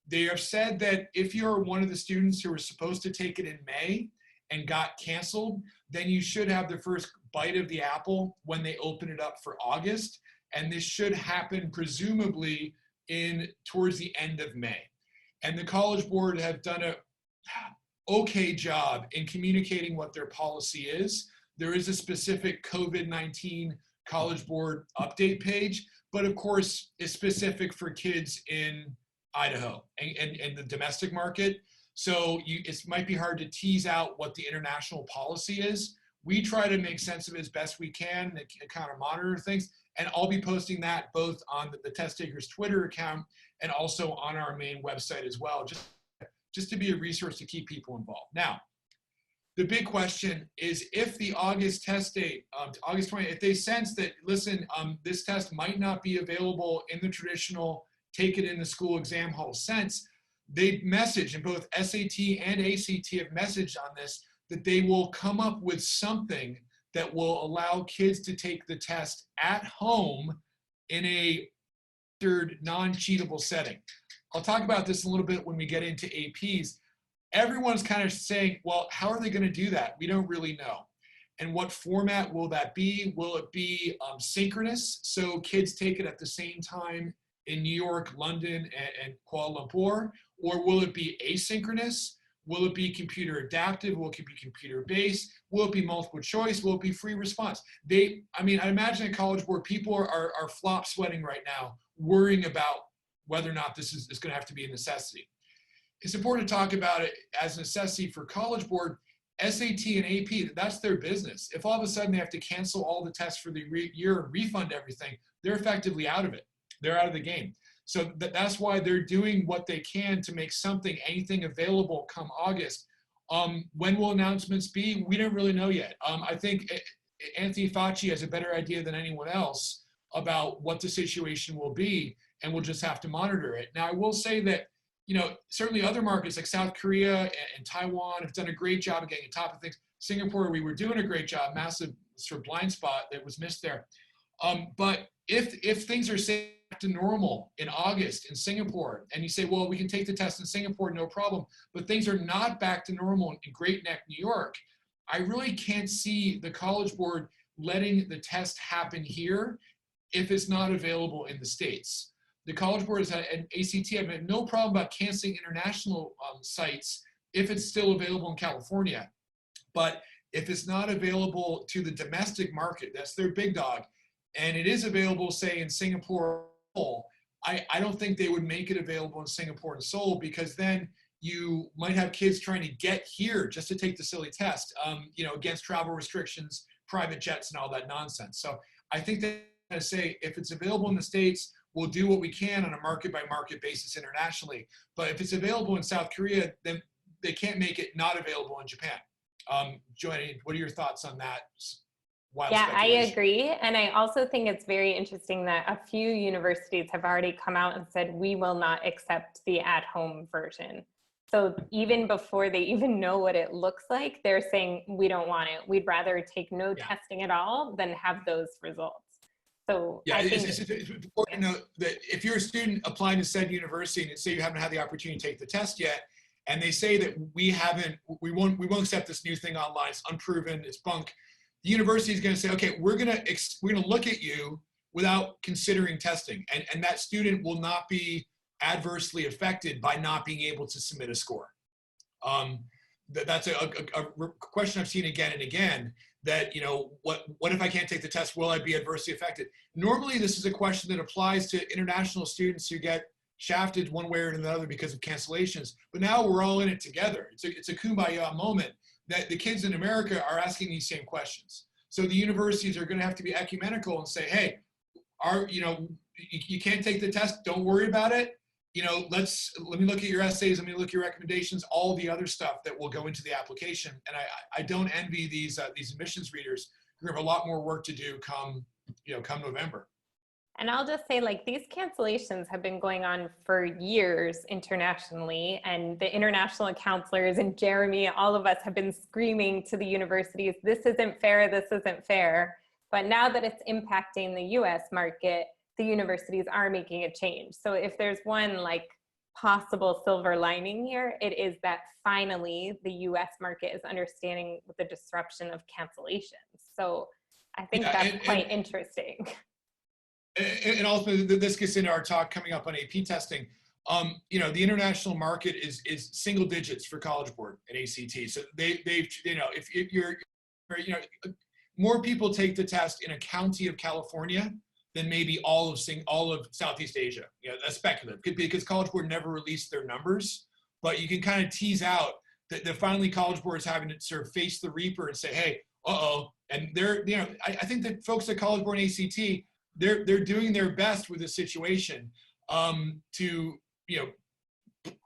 They have said that if you're one of the students who were supposed to take it in May and got canceled, then you should have the first bite of the apple when they open it up for August. And this should happen presumably towards the end of May. And the College Board have done a okay job in communicating what their policy is. There is a specific COVID-19 College Board update page, but of course it's specific for kids in Idaho and the domestic market. So it might be hard to tease out what the international policy is. We try to make sense of it as best we can and kind of monitor things. And I'll be posting that both on the Testtakers Twitter account and also on our main website as well, just to be a resource to keep people involved. Now, the big question is if the August test date, August 20th, if they sense that, listen, this test might not be available in the traditional take it in the school exam hall sense, they message, and both SAT and ACT have messaged on this, that they will come up with something that will allow kids to take the test at home in a non-cheatable setting. I'll talk about this a little bit when we get into APs. Everyone's kind of saying, well, how are they going to do that? We don't really know. And what format will that be? Will it be synchronous? So kids take it at the same time in New York, London, and Kuala Lumpur? Or will it be asynchronous? Will it be computer adaptive? Will it be computer based? Will it be multiple choice? Will it be free response? I imagine at College Board, people are flop sweating right now, worrying about whether or not this is going to have to be a necessity. It's important to talk about it as a necessity for College Board. SAT and AP, that's their business. If all of a sudden they have to cancel all the tests for the year and refund everything, they're effectively out of it. They're out of the game. So that's why they're doing what they can to make anything available come August. When will announcements be? We don't really know yet. I think Anthony Fauci has a better idea than anyone else about what the situation will be, and we'll just have to monitor it. Now, I will say that, certainly other markets like South Korea and Taiwan have done a great job of getting on top of things. Singapore, we were doing a great job, massive sort of blind spot that was missed there. But if things are say back to normal in August in Singapore, and you say, well, we can take the test in Singapore, no problem, but things are not back to normal in Great Neck, New York, I really can't see the College Board letting the test happen here if it's not available in the States. The College Board has had an ACT, I have no problem about canceling international sites if it's still available in California. But if it's not available to the domestic market, that's their big dog, and it is available, say, in Singapore, I don't think they would make it available in Singapore and Seoul, because then you might have kids trying to get here just to take the silly test, you know, against travel restrictions, private jets, and all that nonsense. So I think that I say, if it's available in the States, we'll do what we can on a market-by-market basis internationally. But if it's available in South Korea, then they can't make it not available in Japan. Johanna, what are your thoughts on that? Yeah, I agree. And I also think it's very interesting that a few universities have already come out and said, we will not accept the at-home version. So even before they even know what it looks like, they're saying, we don't want it. We'd rather take no testing at all than have those results. So yeah, I think it's important to know that if you're a student applying to said university and say you haven't had the opportunity to take the test yet, and they say that we won't accept this new thing online, it's unproven, it's bunk, the university is going to say, okay, we're going to look at you without considering testing, and that student will not be adversely affected by not being able to submit a score. That's a question I've seen again and again, that, you know, what if I can't take the test, will I be adversely affected? Normally, this is a question that applies to international students who get shafted one way or another because of cancellations, but now we're all in it together. It's a kumbaya moment that the kids in America are asking these same questions. So the universities are going to have to be ecumenical and say, hey, you can't take the test, don't worry about it. You know, let me look at your essays, let me look at your recommendations, all the other stuff that will go into the application. And I don't envy these admissions readers who have a lot more work to do come November. And I'll just say, like, these cancellations have been going on for years internationally, and the international counselors and Jeremy, all of us have been screaming to the universities, this isn't fair, this isn't fair. But now that it's impacting the US market, the universities are making a change. So if there's one like possible silver lining here, it is that finally the US market is understanding the disruption of cancellations. So I think that's quite interesting. And also, this gets into our talk coming up on AP testing. You know, the international market is single digits for College Board and ACT. So they've, you know, if you're, you know, more people take the test in a county of California than maybe all of Southeast Asia. You know, that's speculative, because College Board never released their numbers, but you can kind of tease out that finally College Board is having to sort of face the reaper and say, hey, and they're, you know, I think that folks at College Board and ACT, they're doing their best with the situation to, you know,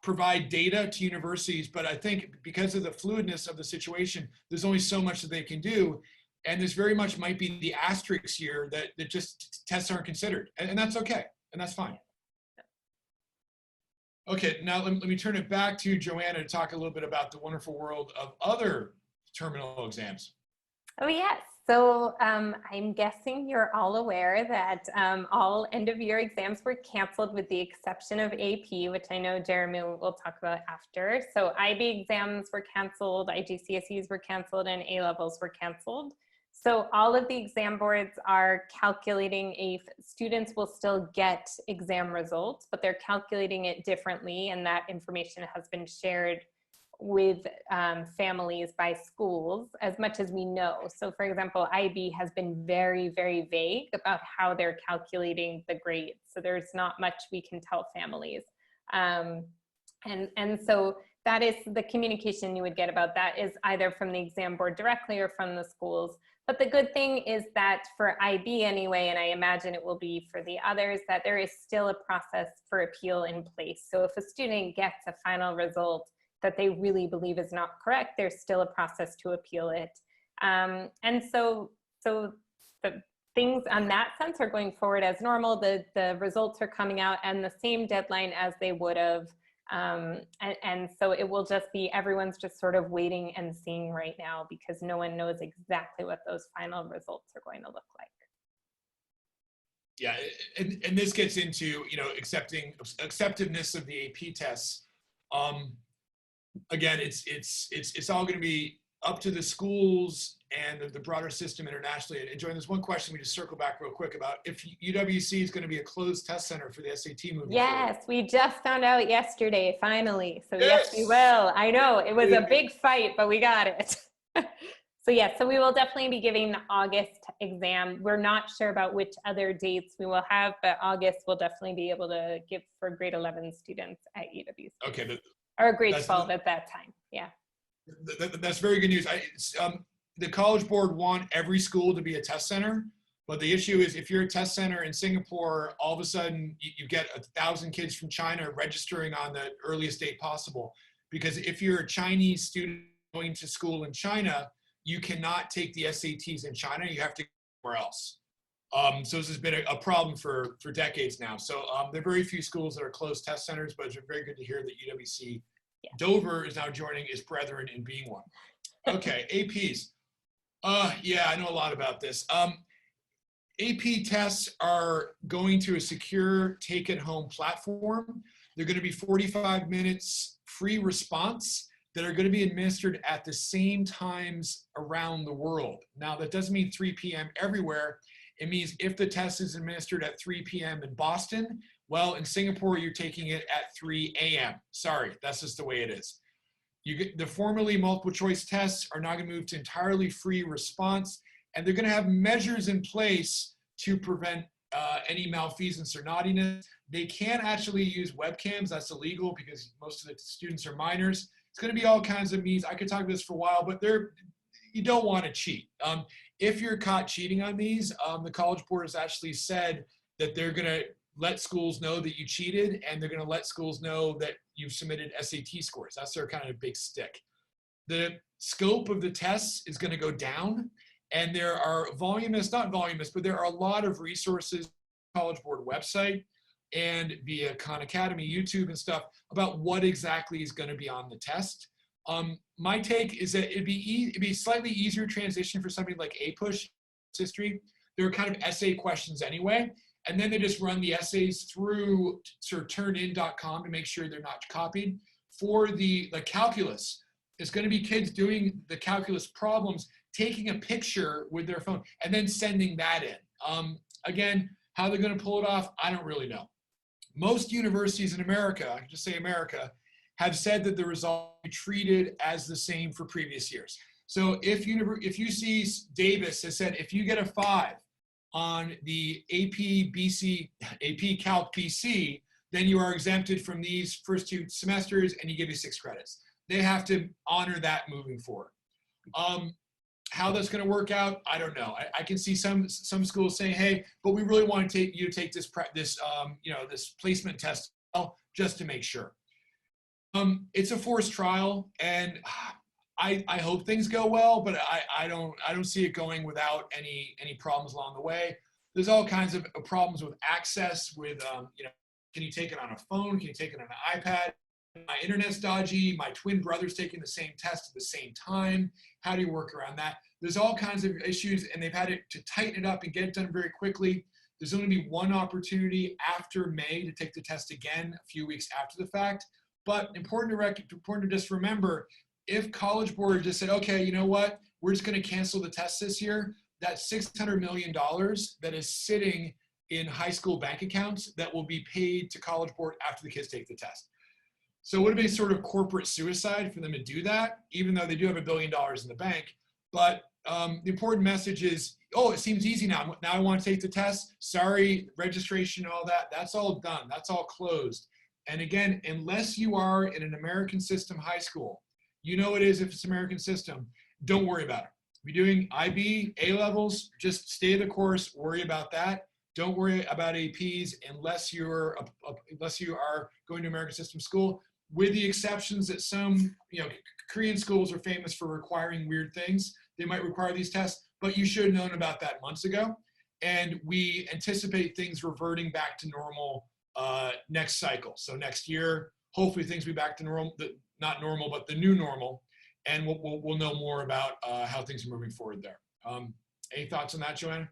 provide data to universities. But I think because of the fluidness of the situation, there's only so much that they can do. And this very much might be the asterisk here that just tests aren't considered. And that's okay. And that's fine. Okay, now let me turn it back to Johanna to talk a little bit about the wonderful world of other terminal exams. Oh, yes. So I'm guessing you're all aware that all end-of-year exams were canceled with the exception of AP, which I know Jeremy will talk about after. So IB exams were canceled, IGCSEs were canceled, and A-levels were canceled. So all of the exam boards are calculating students will still get exam results, but they're calculating it differently, and that information has been shared with families by schools as much as we know. So for example, IB has been very, very vague about how they're calculating the grades. So there's not much we can tell families. And so that is the communication you would get about that is either from the exam board directly or from the schools. But the good thing is that for IB anyway, and I imagine it will be for the others, that there is still a process for appeal in place. So if a student gets a final result that they really believe is not correct, there's still a process to appeal it. And so the things on that sense are going forward as normal. The results are coming out and the same deadline as they would have And so it will just be, everyone's just sort of waiting and seeing right now because no one knows exactly what those final results are going to look like. Yeah, and this gets into, you know, acceptiveness of the AP tests. Again, it's all going to be up to the schools and the broader system internationally. And Joanne, there's one question we just circle back real quick about if UWC is going to be a closed test center for the SAT moving forward. We just found out yesterday, finally. So yes, we will. I know it was a big fight, but we got it. So yes, so we will definitely be giving the August exam. We're not sure about which other dates we will have, but August we'll definitely be able to give for grade 11 students at UWC. Okay. Or grade 12 at that time, yeah. That's very good news. The College Board want every school to be a test center, but the issue is if you're a test center in Singapore, all of a sudden you get 1,000 kids from China registering on the earliest date possible. Because if you're a Chinese student going to school in China, you cannot take the SATs in China. You have to go somewhere else. So this has been a problem for decades now. So there are very few schools that are closed test centers, but it's very good to hear that UWC Dover is now joining its brethren in being one. Okay, APs. Yeah, I know a lot about this. AP tests are going to a secure take-it-home platform. They're going to be 45 minutes free response that are going to be administered at the same times around the world. Now, that doesn't mean 3 p.m. everywhere. It means if the test is administered at 3 p.m. in Boston, well, in Singapore, you're taking it at 3 a.m. Sorry, that's just the way it is. The formerly multiple choice tests are now going to move to entirely free response, and they're going to have measures in place to prevent any malfeasance or naughtiness. They can't actually use webcams. That's illegal because most of the students are minors. It's going to be all kinds of means. I could talk about this for a while, but you don't want to cheat. If you're caught cheating on these, the College Board has actually said that they're going to let schools know that you cheated, and they're going to let schools know that you've submitted SAT scores. That's their kind of big stick. The scope of the tests is going to go down, and there are not voluminous, but there are a lot of resources on the College Board website and via Khan Academy, YouTube and stuff about what exactly is going to be on the test. My take is that it'd be slightly easier transition for something like APUSH history. There are kind of essay questions anyway, and then they just run the essays through sort of turnin.com to make sure they're not copied. For the calculus, it's going to be kids doing the calculus problems, taking a picture with their phone, and then sending that in. Again, how they're going to pull it off, I don't really know. Most universities in America, I can just say America, have said that the results are treated as the same for previous years. So if UC Davis has said, if you get a 5 on the AP Calc BC, then you are exempted from these first 2 semesters and you give you 6 credits. They have to honor that moving forward. How that's going to work out, I don't know. I can see some schools saying, hey, but we really want to take this placement test just to make sure. It's a forced trial, and I hope things go well, but I don't see it going without any problems along the way. There's all kinds of problems with access. With can you take it on a phone? Can you take it on an iPad? My internet's dodgy. My twin brother's taking the same test at the same time. How do you work around that? There's all kinds of issues, and they've had to tighten it up and get it done very quickly. There's only be one opportunity after May to take the test again a few weeks after the fact. But important to just remember, if College Board just said, okay, you know what, we're just going to cancel the test this year, that's $600 million that is sitting in high school bank accounts that will be paid to College Board after the kids take the test. So it would have been sort of corporate suicide for them to do that, even though they do have $1 billion in the bank. But the important message is, oh, it seems easy now. Now I want to take the test. Sorry, registration, all that. That's all done. That's all closed. And again, unless you are in an American system high school, you know it is if it's American system, don't worry about it. If you're doing IB, A-levels, just stay the course, worry about that. Don't worry about APs unless you are going to American system school, with the exceptions that some Korean schools are famous for requiring weird things. They might require these tests, but you should have known about that months ago. And we anticipate things reverting back to normal next cycle. So next year, hopefully things will be back to normal, not normal, but the new normal. And we'll know more about how things are moving forward there. Any thoughts on that, Johanna?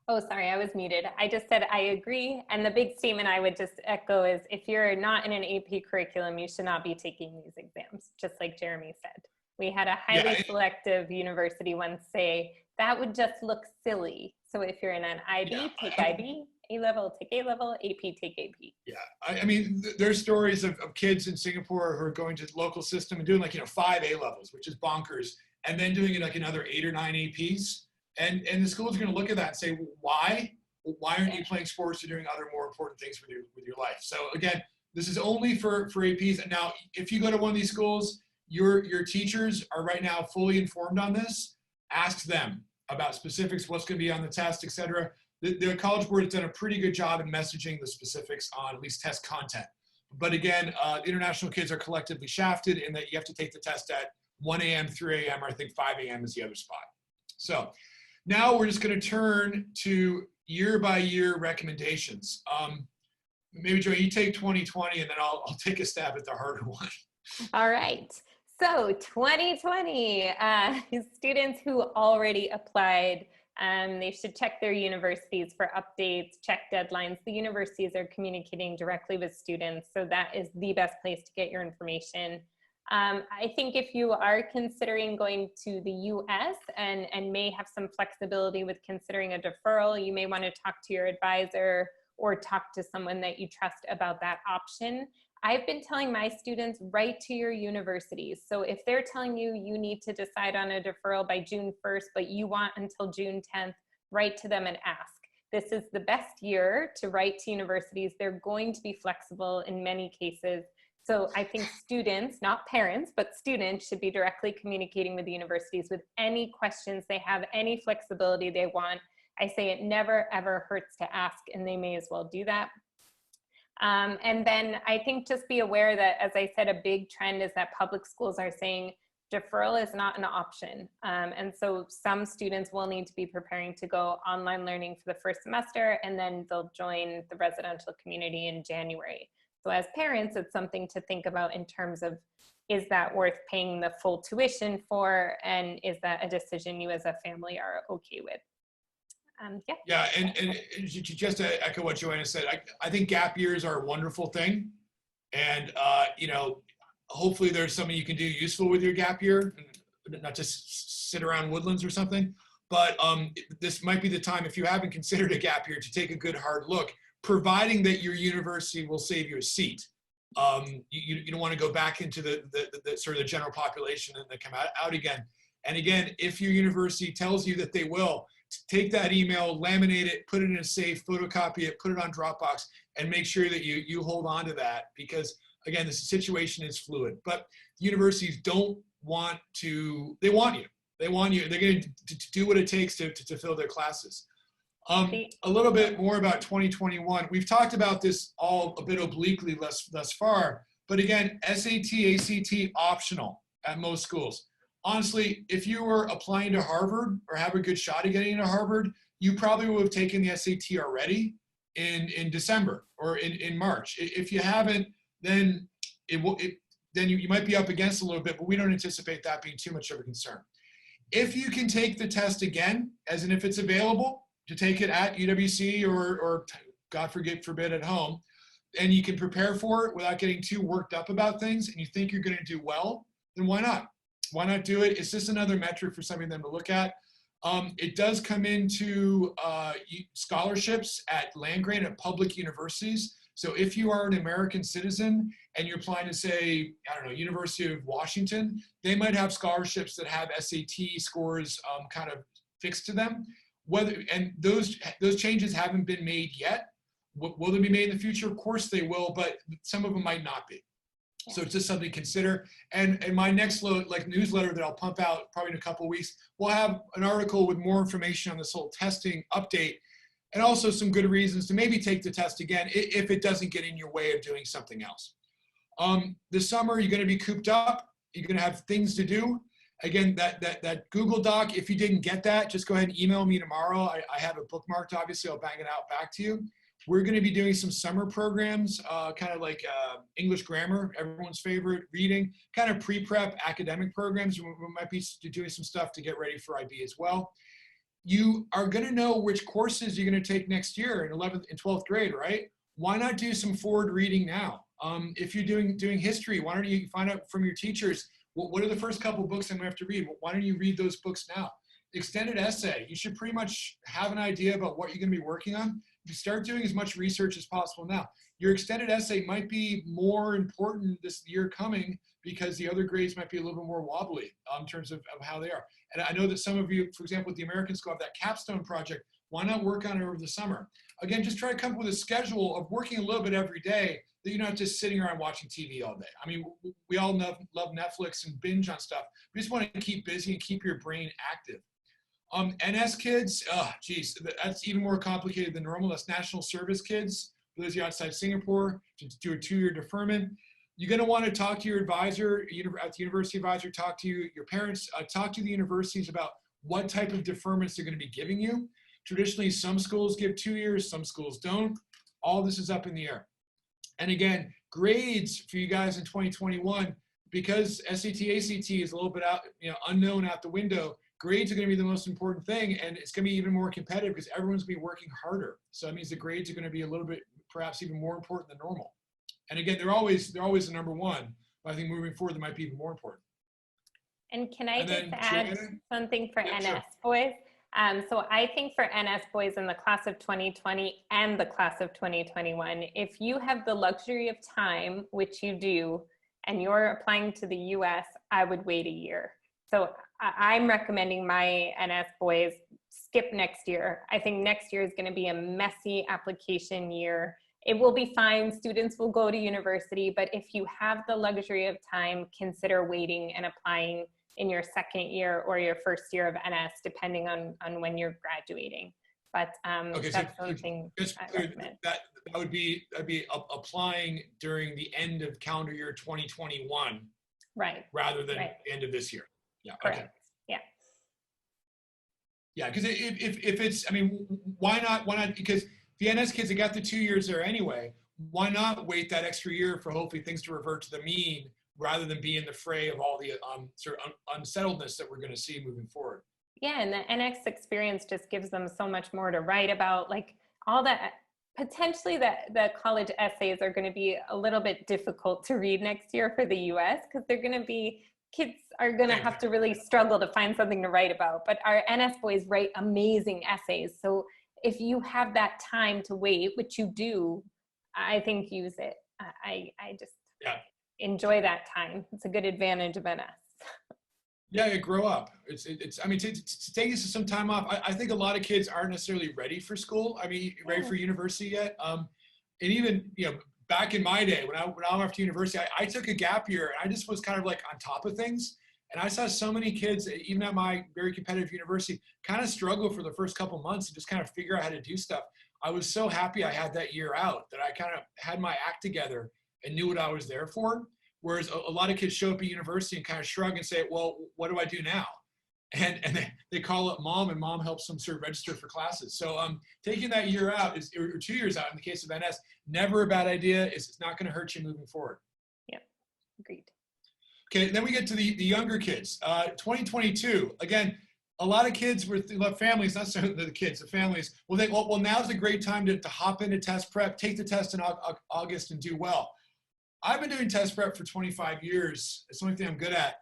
Oh, sorry, I was muted. I just said I agree. And the big statement I would just echo is if you're not in an AP curriculum, you should not be taking these exams, just like Jeremy said. We had a highly selective university once say, that would just look silly. So if you're in an IB, take IB, A-level, take A-level, AP, take AP. Yeah, I mean, there's stories of kids in Singapore who are going to the local system and doing like, 5 A-levels, which is bonkers, and then doing like another 8 or 9 APs. And the schools are going to look at that and say, why? Why aren't you playing sports or doing other more important things with your life? So again, this is only for APs. And now, if you go to one of these schools, your teachers are right now fully informed on this. Ask them about specifics, what's going to be on the test, et cetera. The College Board has done a pretty good job in messaging the specifics on at least test content. But again, international kids are collectively shafted in that you have to take the test at 1 a.m., 3 a.m., or I think 5 a.m. is the other spot. So now we're just going to turn to year-by-year recommendations. Maybe, Joey, you take 2020, and then I'll take a stab at the harder one. All right. So 2020, students who already applied, they should check their universities for updates, check deadlines. The universities are communicating directly with students, so that is the best place to get your information. I think if you are considering going to the US and may have some flexibility with considering a deferral, you may want to talk to your advisor or talk to someone that you trust about that option. I've been telling my students, write to your universities. So if they're telling you you need to decide on a deferral by June 1st, but you want until June 10th, write to them and ask. This is the best year to write to universities. They're going to be flexible in many cases. So I think students, not parents, but students should be directly communicating with the universities with any questions they have, any flexibility they want. I say it never, ever hurts to ask, and they may as well do that. And then I think just be aware that, as I said, a big trend is that public schools are saying deferral is not an option. And so some students will need to be preparing to go online learning for the first semester, and then they'll join the residential community in January. So as parents, it's something to think about in terms of, is that worth paying the full tuition for? And is that a decision you as a family are okay with? Yeah, and just to echo what Johanna said, I think gap years are a wonderful thing. And, hopefully there's something you can do useful with your gap year, and not just sit around Woodlands or something. But this might be the time, if you haven't considered a gap year, to take a good hard look, providing that your university will save you a seat. You don't want to go back into the sort of the general population and then come out again. And again, if your university tells you that they will, take that email, laminate it, put it in a safe, photocopy it, put it on Dropbox, and make sure that you hold on to that, because again, the situation is fluid. But the universities don't want to, they want you. They're going to do what it takes to fill their classes. A little bit more about 2021. We've talked about this all a bit obliquely thus far, but again, SAT, ACT optional at most schools. Honestly, if you were applying to Harvard or have a good shot at getting into Harvard, you probably would have taken the SAT already in December or in March. If you haven't, then you might be up against a little bit, but we don't anticipate that being too much of a concern. If you can take the test again, as in if it's available to take it at UWC or God forbid at home, and you can prepare for it without getting too worked up about things, and you think you're going to do well, then why not? Why not do it? It's just another metric for some of them to look at. It does come into scholarships at land-grant at public universities. So if you are an American citizen and you're applying to, say, I don't know, University of Washington, they might have scholarships that have SAT scores kind of fixed to them. And those changes haven't been made yet. Will they be made in the future? Of course they will, but some of them might not be. Yeah. So it's just something to consider. And in my next newsletter that I'll pump out probably in a couple of weeks, we'll have an article with more information on this whole testing update, and also some good reasons to maybe take the test again if it doesn't get in your way of doing something else. This summer, you're going to be cooped up. You're going to have things to do. Again, that Google Doc, if you didn't get that, just go ahead and email me tomorrow. I have it bookmarked, obviously. I'll bang it out back to you. We're going to be doing some summer programs, kind of like English grammar, everyone's favorite, reading, kind of pre-prep academic programs. We might be doing some stuff to get ready for IB as well. You are going to know which courses you're going to take next year in 11th and 12th grade, right? Why not do some forward reading now? If you're doing history, why don't you find out from your teachers, what are the first couple books I'm going to have to read? Why don't you read those books now? Extended essay, you should pretty much have an idea about what you're going to be working on. You start doing as much research as possible now. Your extended essay might be more important this year coming because the other grades might be a little bit more wobbly in terms of how they are. And I know that some of you, for example, with the American School have that capstone project. Why not work on it over the summer? Again, just try to come up with a schedule of working a little bit every day that you're not just sitting around watching TV all day. I mean, we all love Netflix and binge on stuff. We just want to keep busy and keep your brain active. NS kids, geez, that's even more complicated than normal. That's national service kids. For those of you outside Singapore, to do a 2-year deferment. You're going to want to talk to your advisor, at the university advisor, talk to your parents, talk to the universities about what type of deferments they're going to be giving you. Traditionally, some schools give 2 years, some schools don't. All this is up in the air. And again, grades for you guys in 2021, because SAT, ACT is a little bit out, unknown out the window, grades are going to be the most important thing, and it's going to be even more competitive because everyone's going to be working harder. So that means the grades are going to be a little bit, perhaps even more important than normal. And again, they're always the number one, but I think moving forward, they might be even more important. And can I just add Johanna? something for Yeah, NS sure. boys? So I think for NS boys in the class of 2020 and the class of 2021, if you have the luxury of time, which you do, and you're applying to the US, I would wait a year. So I'm recommending my NS boys skip next year. I think next year is going to be a messy application year. It will be fine. Students will go to university, but if you have the luxury of time, consider waiting and applying in your second year or your first year of NS, depending on when you're graduating. But Okay, that's so something just I clear, recommend. that would be applying during the end of calendar year 2021, Right. rather than Right. the end of this year. Yeah. Correct. Okay. Yeah. Yeah, because if it's, I mean, why not? Because the NS kids that got the 2 years there anyway, why not wait that extra year for hopefully things to revert to the mean rather than be in the fray of all the sort of unsettledness that we're going to see moving forward. Yeah, and the NX experience just gives them so much more to write about, like all that. Potentially the college essays are going to be a little bit difficult to read next year for the US because they're going to be, kids are going to have to really struggle to find something to write about. But our NS boys write amazing essays. So if you have that time to wait, which you do, I think use it. I just enjoy that time. It's a good advantage of NS. Yeah, grow up. I mean, to take some time off. I think a lot of kids aren't necessarily ready for school. I mean, ready for university yet. And even, back in my day when I went off to university, I took a gap year and I just was kind of like on top of things. And I saw so many kids, even at my very competitive university, kind of struggle for the first couple months and just kind of figure out how to do stuff. I was so happy I had that year out that I kind of had my act together and knew what I was there for. Whereas a lot of kids show up at university and kind of shrug and say, well, what do I do now? And they call up mom, and mom helps them sort of register for classes. So taking that year out, or 2 years out in the case of NS, never a bad idea. It's not going to hurt you moving forward. Yep, agreed. Okay, then we get to the younger kids. 2022, again, a lot of kids with families, not necessarily the kids, the families, will think, well, now's a great time to hop into test prep, take the test in August and do well. I've been doing test prep for 25 years. It's the only thing I'm good at.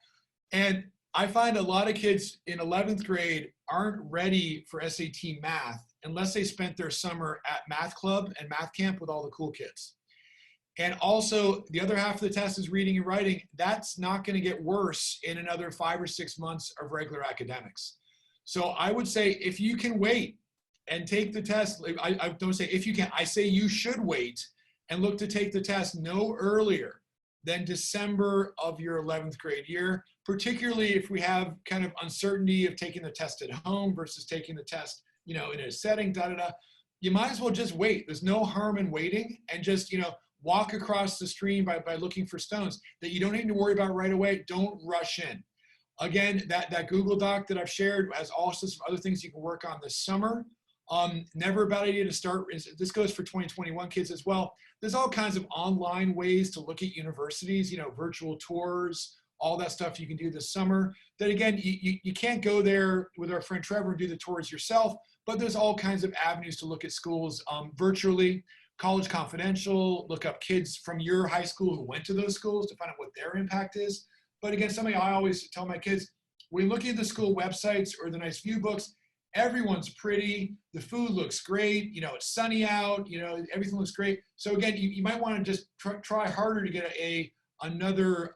And I find a lot of kids in 11th grade aren't ready for SAT math unless they spent their summer at math club and math camp with all the cool kids. And also the other half of the test is reading and writing. That's not going to get worse in another 5 or 6 months of regular academics. So I would say if you can wait and take the test, I don't say if you can, I say you should wait and look to take the test no earlier than December of your 11th grade year, particularly if we have kind of uncertainty of taking the test at home versus taking the test, in a setting, You might as well just wait. There's no harm in waiting and just, walk across the stream by looking for stones that you don't need to worry about right away. Don't rush in. Again, that Google Doc that I've shared has also some other things you can work on this summer. Never a bad idea to start. This goes for 2021 kids as well. There's all kinds of online ways to look at universities, virtual tours, all that stuff you can do this summer. Then again, you can't go there with our friend Trevor and do the tours yourself, but there's all kinds of avenues to look at schools virtually. College Confidential, look up kids from your high school who went to those schools to find out what their impact is. But again, something I always tell my kids, when you look at the school websites or the nice view books, everyone's pretty, the food looks great, it's sunny out, everything looks great. So again, you might want to just try harder to get another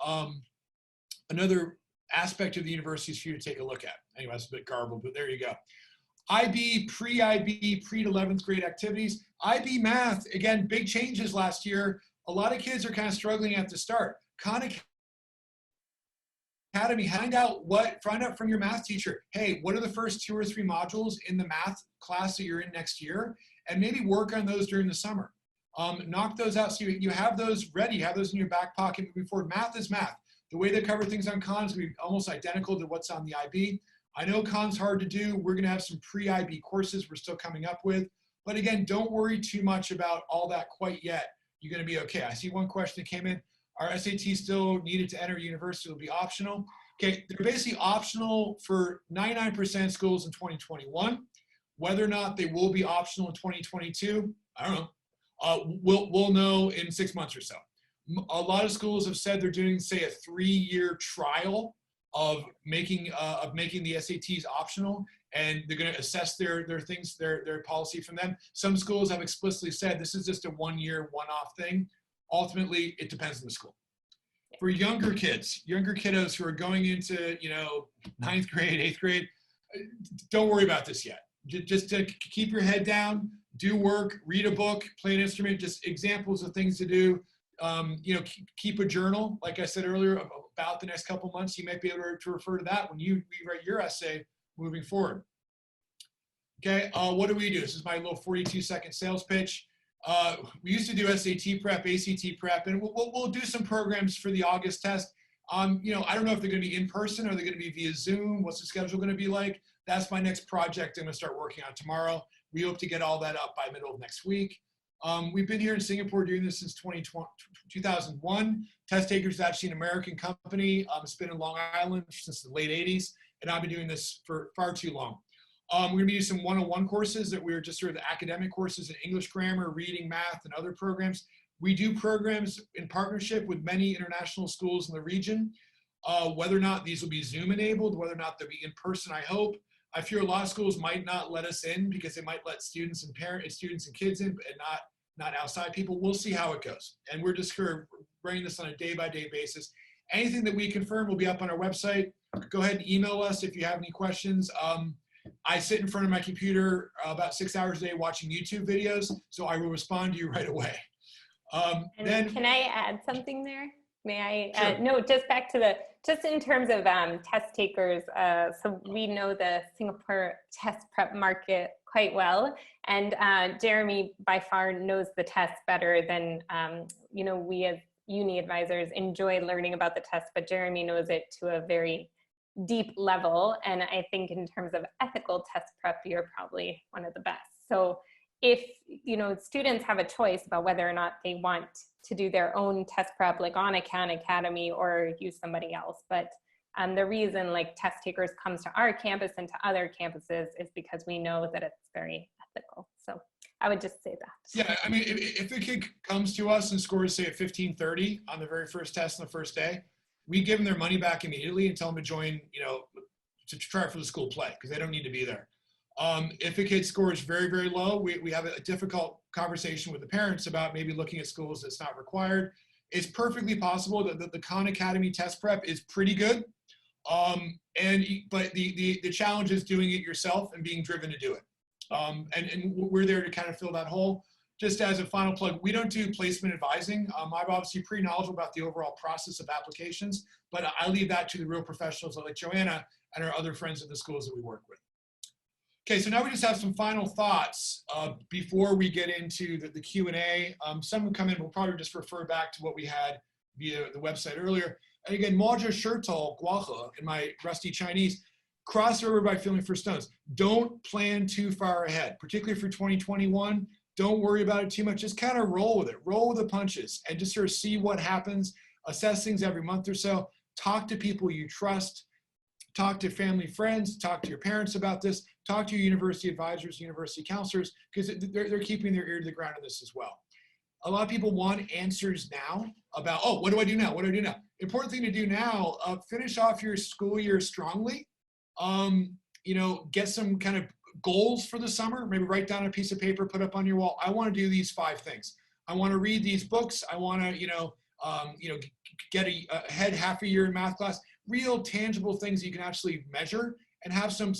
aspect of the universities for you to take a look at. Anyway, that's a bit garbled, but there you go. IB, pre-IB, pre-11th grade activities. IB math, again, big changes last year. A lot of kids are kind of struggling at the start. Khan Academy, find out from your math teacher, hey, what are the first 2 or 3 modules in the math class that you're in next year? And maybe work on those during the summer. Knock those out so you have those ready, have those in your back pocket moving forward. Math is math. The way they cover things on Khan is almost identical to what's on the IB. I know Khan's hard to do. We're going to have some pre-IB courses we're still coming up with. But again, don't worry too much about all that quite yet. You're going to be okay. I see one question that came in. Are SATs still needed to enter university? Will be optional. Okay, they're basically optional for 99% of schools in 2021. Whether or not they will be optional in 2022, I don't know. We'll know in 6 months or so. A lot of schools have said they're doing, say, a 3-year trial of making the SATs optional, and they're going to assess their policy from them. Some schools have explicitly said this is just a 1-year, one-off thing. Ultimately, it depends on the school. For younger kiddos who are going into 9th grade, 8th grade, don't worry about this yet. Just to keep your head down, do work, read a book, play an instrument, just examples of things to do. Keep a journal, like I said earlier, about the next couple months. You might be able to refer to that when you write your essay moving forward. Okay, what do we do? This is my little 42-second sales pitch. We used to do SAT prep, ACT prep, and we'll do some programs for the August test. I don't know if they're going to be in person or they're going to be via Zoom. What's the schedule going to be like? That's my next project I'm going to start working on tomorrow. We hope to get all that up by middle of next week. We've been here in Singapore doing this since 2001. Testtakers is actually an American company. It's been in Long Island since the late 80s, and I've been doing this for far too long. We're going to be doing some one-on-one courses that we're just sort of the academic courses in English grammar, reading, math, and other programs. We do programs in partnership with many international schools in the region. Whether or not these will be Zoom enabled, whether or not they'll be in person, I hope. I fear a lot of schools might not let us in because they might let students and kids in, but not outside people. We'll see how it goes. And we're just running this on a day-by-day basis. Anything that we confirm will be up on our website. Go ahead and email us if you have any questions. I sit in front of my computer about 6 hours a day watching YouTube videos, so I will respond to you right away. Can I add something there? May I? Sure. No, just back to just in terms of test takers. So we know the Singapore test prep market quite well, and Jeremy by far knows the test better than we as uni advisors enjoy learning about the test, but Jeremy knows it to a very deep level. And I think in terms of ethical test prep, you're probably one of the best. So if students have a choice about whether or not they want to do their own test prep, like on a Khan Academy, or use somebody else, but the reason like Test Takers comes to our campus and to other campuses is because we know that it's very ethical. So I would just say that. Yeah, I mean, if a kid comes to us and scores, say, at 1530 on the very first test on the first day, we give them their money back immediately and tell them to join, to try for the school play, because they don't need to be there. If a kid scores very, very low, we have a difficult conversation with the parents about maybe looking at schools that's not required. It's perfectly possible that the Khan Academy test prep is pretty good, but the challenge is doing it yourself and being driven to do it. And we're there to kind of fill that hole. Just as a final plug, we don't do placement advising. I'm obviously pretty knowledgeable about the overall process of applications, but I leave that to the real professionals like Johanna and our other friends at the schools that we work with. Okay, so now we just have some final thoughts before we get into the Q&A. Some will come in, we'll probably just refer back to what we had via the website earlier. And again, Moja Shirtal Guahe in my rusty Chinese, cross the river by feeling for stones. Don't plan too far ahead, particularly for 2021. Don't worry about it too much. Just kind of roll with it. Roll with the punches and just sort of see what happens. Assess things every month or so. Talk to people you trust. Talk to family, friends. Talk to your parents about this. Talk to your university advisors, university counselors, because they're keeping their ear to the ground on this as well. A lot of people want answers now about, oh, what do I do now? What do I do now? Important thing to do now, finish off your school year strongly. Get some kind of goals for the summer. Maybe write down a piece of paper, put up on your wall. I want to do these 5 things. I want to read these books. I want to, get ahead half a year in math class. Real tangible things you can actually measure and have some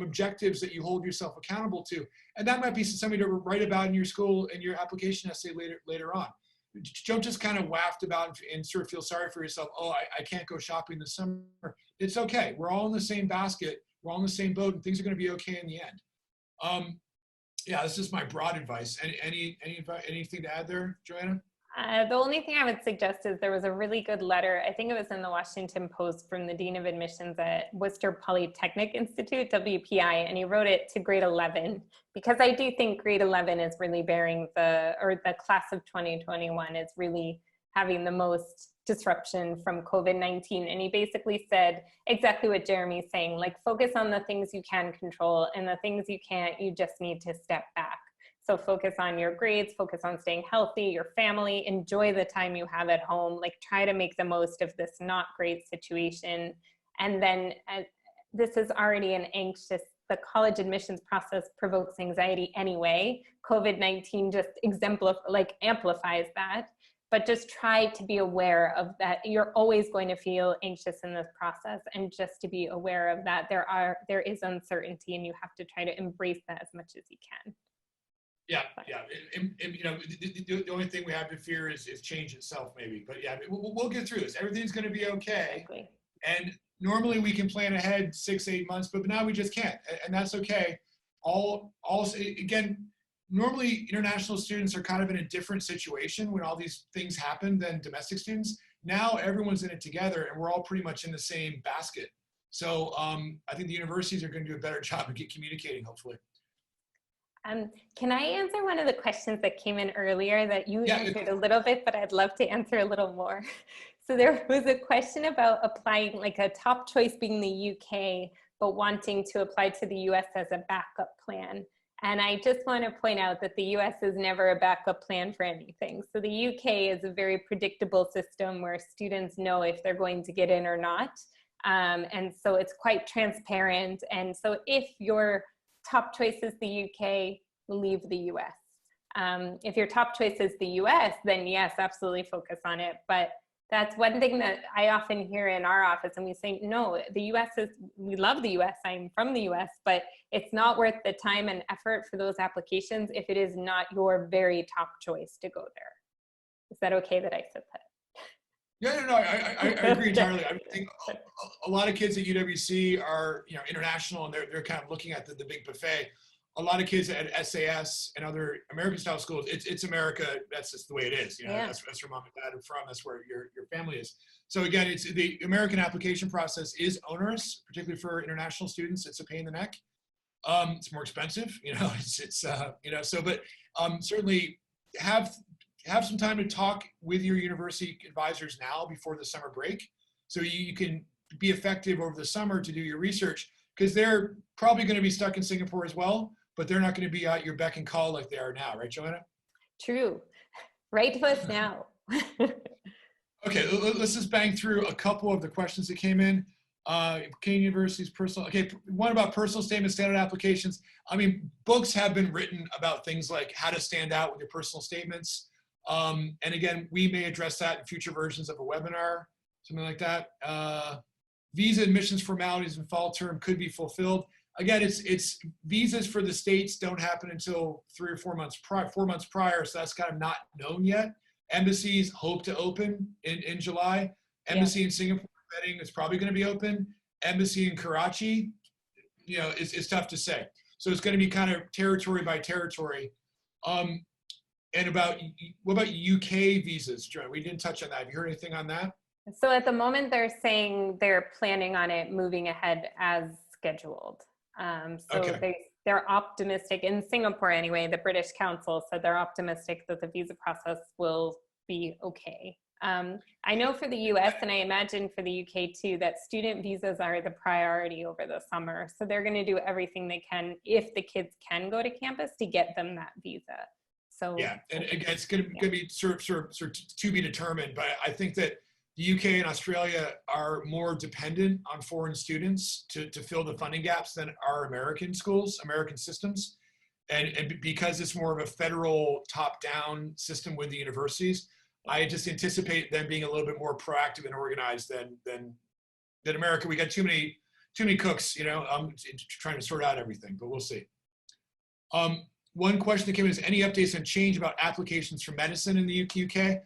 objectives that you hold yourself accountable to. And that might be something to write about in your school and your application essay later on. Don't just kind of waft about and sort of feel sorry for yourself. Oh, I can't go shopping this summer. It's okay. We're all in the same basket. We're all in the same boat, and things are going to be okay in the end. Yeah, this is my broad advice. Anything to add there, Johanna? The only thing I would suggest is there was a really good letter, I think it was in the Washington Post, from the Dean of Admissions at Worcester Polytechnic Institute, WPI, and he wrote it to grade 11, because I do think grade 11 is really the class of 2021 is really having the most disruption from COVID-19. And he basically said exactly what Jeremy's saying, like, focus on the things you can control, and the things you can't, you just need to step back. So focus on your grades, focus on staying healthy, your family, enjoy the time you have at home, like try to make the most of this not great situation. And then this is already the college admissions process provokes anxiety anyway. COVID-19 just amplifies that, but just try to be aware of that. You're always going to feel anxious in this process, and just to be aware of that, there is uncertainty, and you have to try to embrace that as much as you can. Yeah. And the only thing we have to fear is change itself, maybe. But yeah, we'll get through this. Everything's going to be okay. Exactly. And normally we can plan ahead 6-8 months, but now we just can't, and that's okay. Again, normally international students are kind of in a different situation when all these things happen than domestic students. Now everyone's in it together, and we're all pretty much in the same basket. So I think the universities are going to do a better job of communicating, hopefully. Can I answer one of the questions that came in earlier that you answered a little bit, but I'd love to answer a little more. So there was a question about applying, like a top choice being the UK, but wanting to apply to the US as a backup plan. And I just want to point out that the US is never a backup plan for anything. So the UK is a very predictable system where students know if they're going to get in or not. And so it's quite transparent. And so if your top choice is the UK, leave the US. If your top choice is the US, then yes, absolutely focus on it. But that's one thing that I often hear in our office, and we say, no, the US we love the US, I'm from the US, but it's not worth the time and effort for those applications if it is not your very top choice to go there. Is that okay that I said that? Yeah, no, I agree entirely. I think a lot of kids at UWC are, international, and they're kind of looking at the big buffet. A lot of kids at SAS and other American-style schools, it's America. That's just the way it is. That's where mom and dad are from. That's where your family is. So again, it's the American application process is onerous, particularly for international students. It's a pain in the neck. It's more expensive. But certainly have some time to talk with your university advisors now before the summer break, so you can be effective over the summer to do your research, because they're probably going to be stuck in Singapore as well, but they're not going to be at your beck and call like they are now, right, Johanna? True. Write to us now. Okay, let's just bang through a couple of the questions that came in. Canadian universities, one about personal statements, standard applications. I mean, books have been written about things like how to stand out with your personal statements. And again, we may address that in future versions of a webinar, something like that. Visa admissions formalities in fall term could be fulfilled. Again, it's visas for the States don't happen until 3 or 4 months prior, so that's kind of not known yet. Embassies hope to open in July. Embassy in Singapore vetting is probably going to be open. Embassy in Karachi, is tough to say. So it's going to be kind of territory by territory. And what about UK visas, Joe? We didn't touch on that. Have you heard anything on that? So at the moment, they're saying they're planning on it moving ahead as scheduled. So Okay. they're optimistic in Singapore anyway. The British Council said they're optimistic that the visa process will be okay. I know for the US, and I imagine for the UK too, that student visas are the priority over the summer. So they're going to do everything they can, if the kids can go to campus, to get them that visa. So Yeah, and again, it's going to be sort of to be determined, but I think that the UK and Australia are more dependent on foreign students to fill the funding gaps than our American schools, American systems. And because it's more of a federal top-down system with the universities, I just anticipate them being a little bit more proactive and organized than America. We got too many cooks, trying to sort out everything, but we'll see. One question that came in is, any updates on change about applications for medicine in the UK?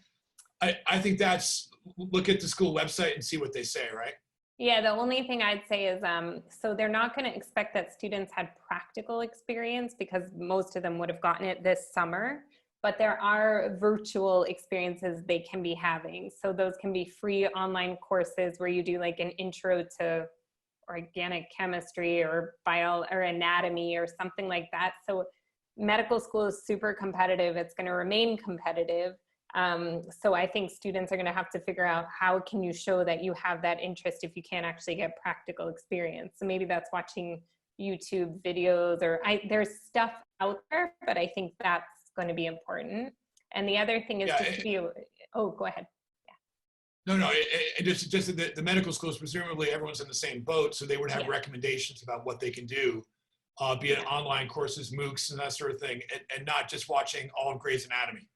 I think that's, look at the school website and see what they say, right? Yeah, the only thing I'd say is, so they're not going to expect that students had practical experience because most of them would have gotten it this summer, but there are virtual experiences they can be having. So those can be free online courses where you do like an intro to organic chemistry or or anatomy or something like that. So medical school is super competitive. It's going to remain competitive. So I think students are going to have to figure out, how can you show that you have that interest if you can't actually get practical experience? So maybe that's watching YouTube videos, or there's stuff out there, but I think that's going to be important. And the other thing is just to be, oh, go ahead. No, just the medical schools, presumably everyone's in the same boat, so they would have recommendations about what they can do, be it online courses, MOOCs, and that sort of thing, and not just watching all of Grey's Anatomy.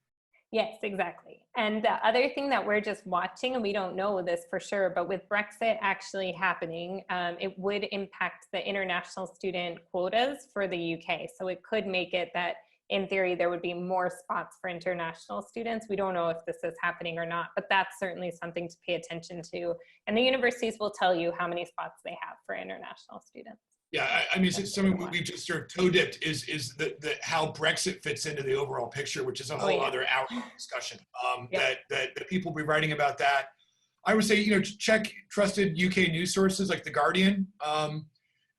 Yes, exactly. And the other thing that we're just watching, and we don't know this for sure, but with Brexit actually happening, it would impact the international student quotas for the UK. So it could make it that, in theory, there would be more spots for international students. We don't know if this is happening or not, but that's certainly something to pay attention to. And the universities will tell you how many spots they have for international students. Yeah, I mean, something we've just sort of toe dipped is the how Brexit fits into the overall picture, which is a whole other hour discussion. That people will be writing about that. I would say, check trusted UK news sources like The Guardian,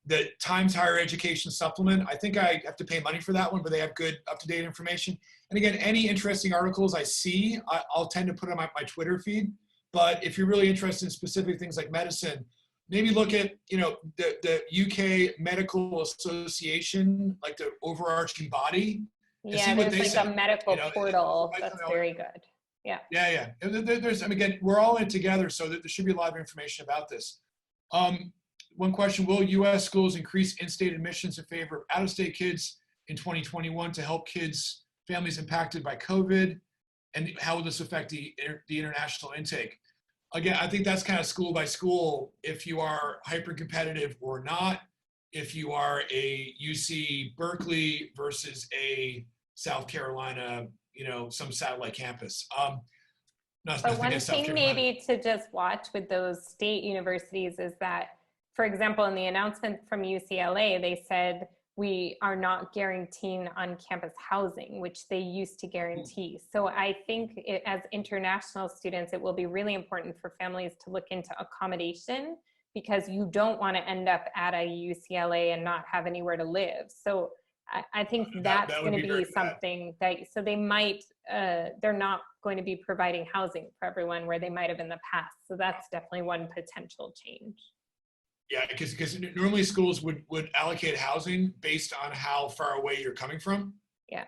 the Times Higher Education Supplement. I think I have to pay money for that one, but they have good up-to-date information. And again, any interesting articles I see, I'll tend to put on my Twitter feed. But if you're really interested in specific things like medicine, maybe look at, the UK Medical Association, like the overarching body. Yeah, there's like a medical portal. That's very good. Yeah. Yeah. There's, again, we're all in it together, so there should be a lot of information about this. One question, will US schools increase in-state admissions in favor of out-of-state kids in 2021 to help families impacted by COVID? And how will this affect the international intake? Again, I think that's kind of school by school, if you are hyper competitive or not, if you are a UC Berkeley versus a South Carolina, some satellite campus. But one thing maybe to just watch with those state universities is that, for example, in the announcement from UCLA, they said, we are not guaranteeing on-campus housing, which they used to guarantee. So I think as international students, it will be really important for families to look into accommodation, because you don't want to end up at a UCLA and not have anywhere to live. So I think that's going to be something so they might, they're not going to be providing housing for everyone where they might have in the past. So that's definitely one potential change. Yeah, because normally schools would allocate housing based on how far away you're coming from. Yeah.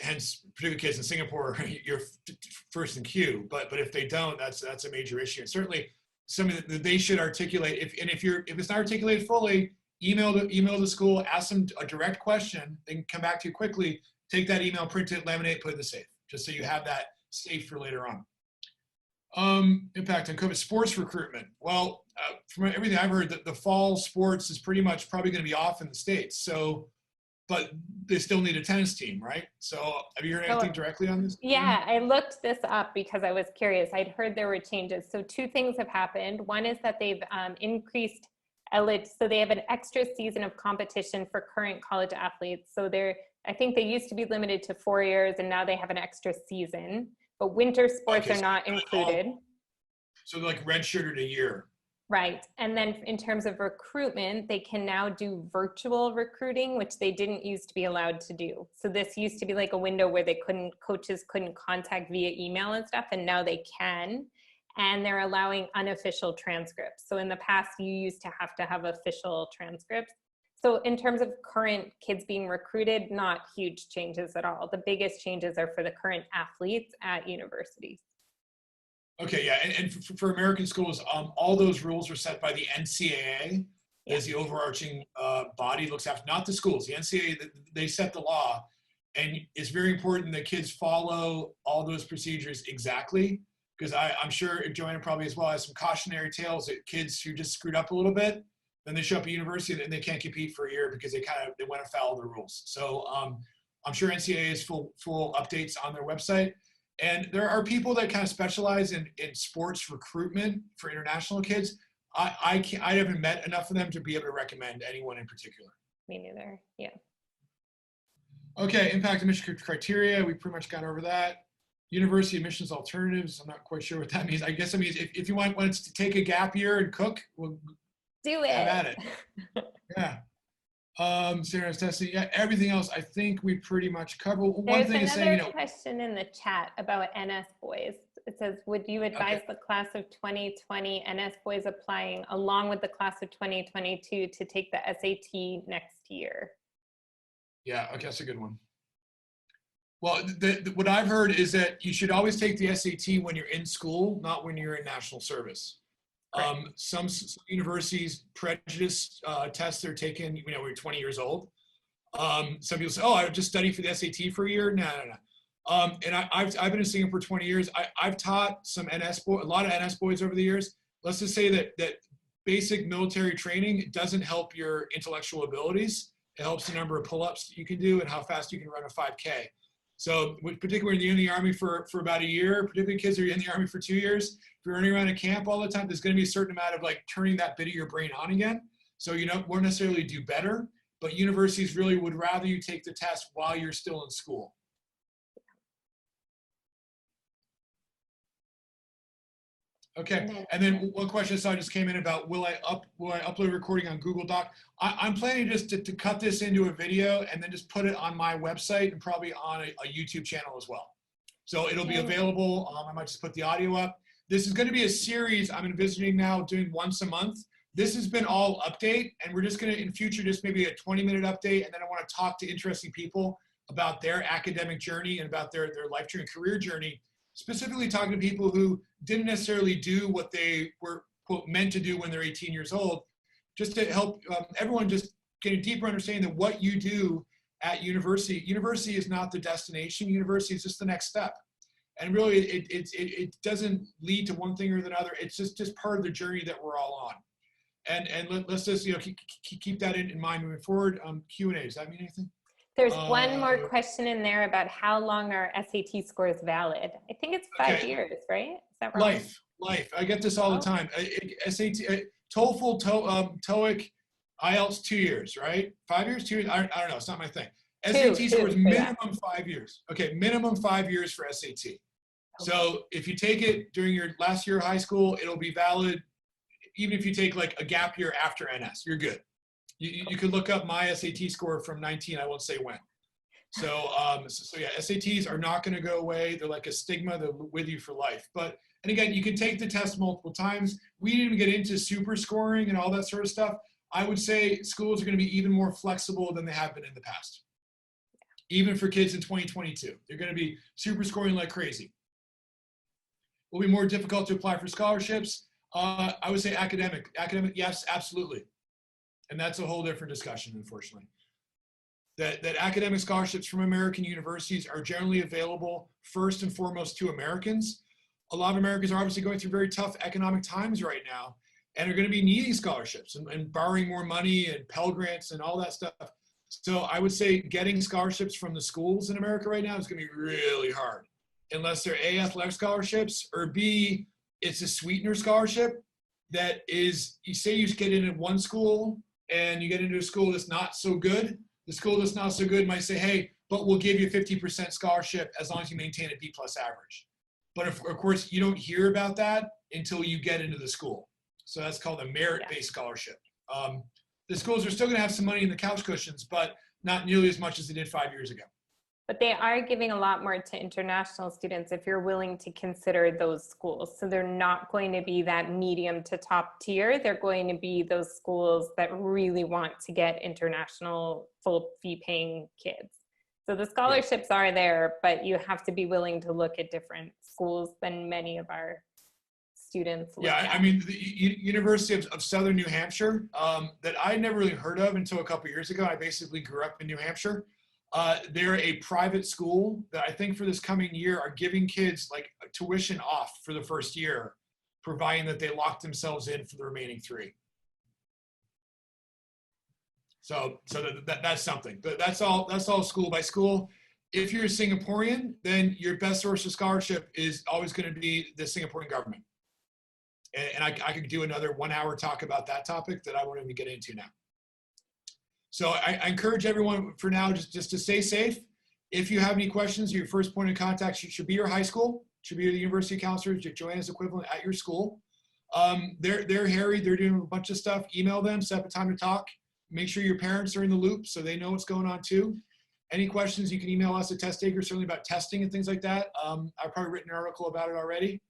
Hence, particularly kids in Singapore, you're first in queue. But if they don't, that's a major issue. And certainly, something that they should articulate. If it's not articulated fully, email the school, ask them a direct question. They can come back to you quickly. Take that email, print it, laminate it, put it in the safe, just so you have that safe for later on. Impact on COVID sports recruitment. Well, from everything I've heard, the fall sports is probably going to be off in the States. So, but they still need a tennis team, right? So have you heard anything directly on this? Yeah, I looked this up because I was curious. I'd heard there were changes. So two things have happened. One is that they've increased so they have an extra season of competition for current college athletes. So I think they used to be limited to 4 years, and now they have an extra season. But winter sports are not included. So like redshirted a year. Right. And then in terms of recruitment, they can now do virtual recruiting, which they didn't used to be allowed to do. So this used to be like a window where coaches couldn't contact via email and stuff, and now they can. And they're allowing unofficial transcripts. So in the past, you used to have official transcripts. So in terms of current kids being recruited, not huge changes at all. The biggest changes are for the current athletes at universities. Okay, yeah, and for American schools, all those rules are set by the NCAA as the overarching body looks after, not the schools. The NCAA, they set the law, and it's very important that kids follow all those procedures exactly, because I'm sure Johanna probably as well has some cautionary tales that kids who just screwed up a little bit, then they show up at university and they can't compete for a year because they went afoul of the rules. So I'm sure NCAA has full updates on their website. And there are people that kind of specialize in sports recruitment for international kids. I haven't met enough of them to be able to recommend anyone in particular. Me neither, yeah. Okay, impact admission criteria, we pretty much got over that. University admissions alternatives, I'm not quite sure what that means. I guess it means if you want to take a gap year and cook, we'll do it. Have at it. Yeah. Sarah's testing. Yeah, everything else I think we pretty much covered. One thing is saying, question in the chat about NS boys. It says, would you advise the class of 2020 NS boys applying along with the class of 2022 to take the SAT next year? Yeah, okay, that's a good one. Well, what I've heard is that you should always take the SAT when you're in school, not when you're in national service. Some universities prejudice tests they're taking, when you're 20 years old. Some people say, oh, I would just study for the SAT for a year. No. And I've been in Singapore 20 years. I've taught a lot of NS boys over the years. Let's just say that basic military training doesn't help your intellectual abilities. It helps the number of pull-ups you can do and how fast you can run a 5K. So particularly when you're in the Army for about a year, particularly kids who are in the Army for 2 years, if you're running around a camp all the time, there's going to be a certain amount of like turning that bit of your brain on again. So you won't necessarily do better, but universities really would rather you take the test while you're still in school. Okay, and then one question I saw just came in about will I upload a recording on Google Doc? I'm planning just to cut this into a video and then just put it on my website and probably on a YouTube channel as well. So it'll be available. I might just put the audio up. This is going to be a series I'm envisioning now doing once a month. This has been all update, and we're just going to in future just maybe a 20-minute update, and then I want to talk to interesting people about their academic journey and about their life journey, career journey. Specifically talking to people who didn't necessarily do what they were, quote, meant to do when they're 18 years old, just to help everyone just get a deeper understanding that what you do at university is not the destination. University is just the next step. And really, it doesn't lead to one thing or the other. It's just part of the journey that we're all on. And let's just keep that in mind moving forward. Q&A, does that mean anything? There's one more question in there about how long are SAT scores valid. I think it's 5 years, right? Is that right? Life. I get this all the time. SAT, TOEFL, TOEIC, IELTS 2 years, right? 5 years, 2 years. I don't know. It's not my thing. SAT scores minimum 5 years. Okay, minimum 5 years for SAT. Okay. So if you take it during your last year of high school, it'll be valid. Even if you take like a gap year after NS, you're good. You could look up my SAT score from 19, I won't say when. So yeah, SATs are not gonna go away. They're like a stigma, they're with you for life. And again, you can take the test multiple times. We didn't even get into super scoring and all that sort of stuff. I would say schools are gonna be even more flexible than they have been in the past. Even for kids in 2022, they're gonna be super scoring like crazy. Will be more difficult to apply for scholarships. I would say academic, yes, absolutely. And that's a whole different discussion, unfortunately. That academic scholarships from American universities are generally available first and foremost to Americans. A lot of Americans are obviously going through very tough economic times right now and are going to be needing scholarships and borrowing more money and Pell Grants and all that stuff. So I would say getting scholarships from the schools in America right now is going to be really hard, unless they're A, athletic scholarships, or B, it's a sweetener scholarship that is, you say you get into one school and you get into a school that's not so good. The school that's not so good might say, hey, but we'll give you a 50% scholarship as long as you maintain a B+ average. But of course, you don't hear about that until you get into the school. So that's called a merit-based scholarship. The schools are still going to have some money in the couch cushions, but not nearly as much as they did 5 years ago. But they are giving a lot more to international students if you're willing to consider those schools. So they're not going to be that medium to top tier. They're going to be those schools that really want to get international full fee paying kids. So the scholarships are there, but you have to be willing to look at different schools than many of our students look at. I mean, the University of Southern New Hampshire, that I never really heard of until a couple years ago. I basically grew up in New Hampshire. They're a private school that I think for this coming year are giving kids like tuition off for the first year, providing that they lock themselves in for the remaining 3. So that's something. But that's all school by school. If you're a Singaporean, then your best source of scholarship is always going to be the Singaporean government. And I could do another 1-hour talk about that topic that I won't even get into now. So I encourage everyone for now just to stay safe. If you have any questions, your first point of contact should be your high school, should be the university counselors, Johanna's equivalent at your school. They're hairy, they're doing a bunch of stuff. Email them, set up a time to talk. Make sure your parents are in the loop so they know what's going on too. Any questions, you can email us at Testtakers, certainly about testing and things like that. I've probably written an article about it already.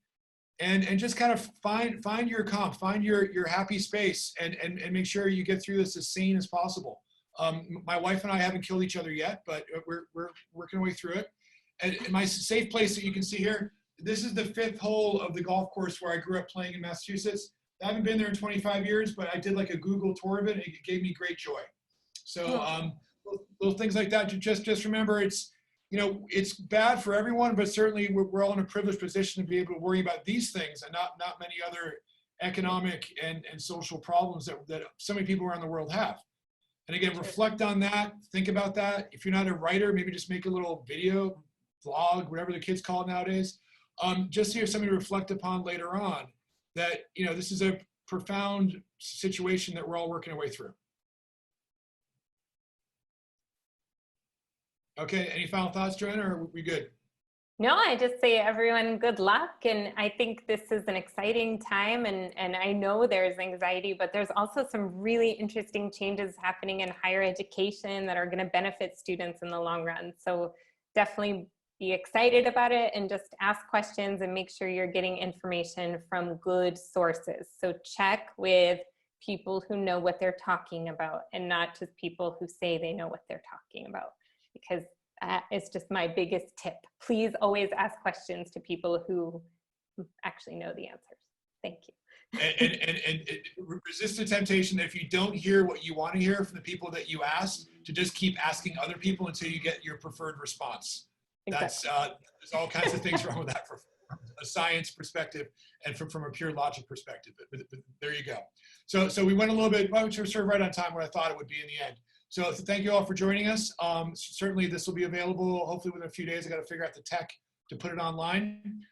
And just kind of find your calm, find your happy space, and make sure you get through this as sane as possible. My wife and I haven't killed each other yet, but we're working our way through it. And my safe place that you can see here, this is the 5th hole of the golf course where I grew up playing in Massachusetts. I haven't been there in 25 years, but I did like a Google tour of it. It gave me great joy. So little things like that. Just remember, it's bad for everyone, but certainly we're all in a privileged position to be able to worry about these things and not many other economic and social problems that so many people around the world have. And again, reflect on that, think about that. If you're not a writer, maybe just make a little video, vlog, whatever the kids call it nowadays. Just so you have something to reflect upon later on that, this is a profound situation that we're all working our way through. Okay, any final thoughts, Johanna, or are we good? No, I just say everyone good luck. And I think this is an exciting time. And I know there's anxiety, but there's also some really interesting changes happening in higher education that are going to benefit students in the long run. So definitely be excited about it and just ask questions and make sure you're getting information from good sources. So check with people who know what they're talking about and not just people who say they know what they're talking about, because that is just my biggest tip. Please always ask questions to people who actually know the answers. Thank you. And resist the temptation that if you don't hear what you want to hear from the people that you ask, to just keep asking other people until you get your preferred response. Exactly. There's all kinds of things wrong with that from a science perspective and from a pure logic perspective. But there you go. So we went a little bit, well, sort of right on time what I thought it would be in the end. So thank you all for joining us. Certainly this will be available hopefully within a few days. I got to figure out the tech to put it online.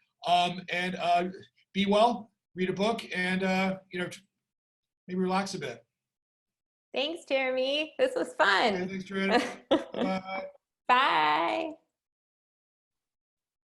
Be well, read a book, and maybe relax a bit. Thanks, Jeremy. This was fun. Okay, thanks, Johanna. Bye. Bye.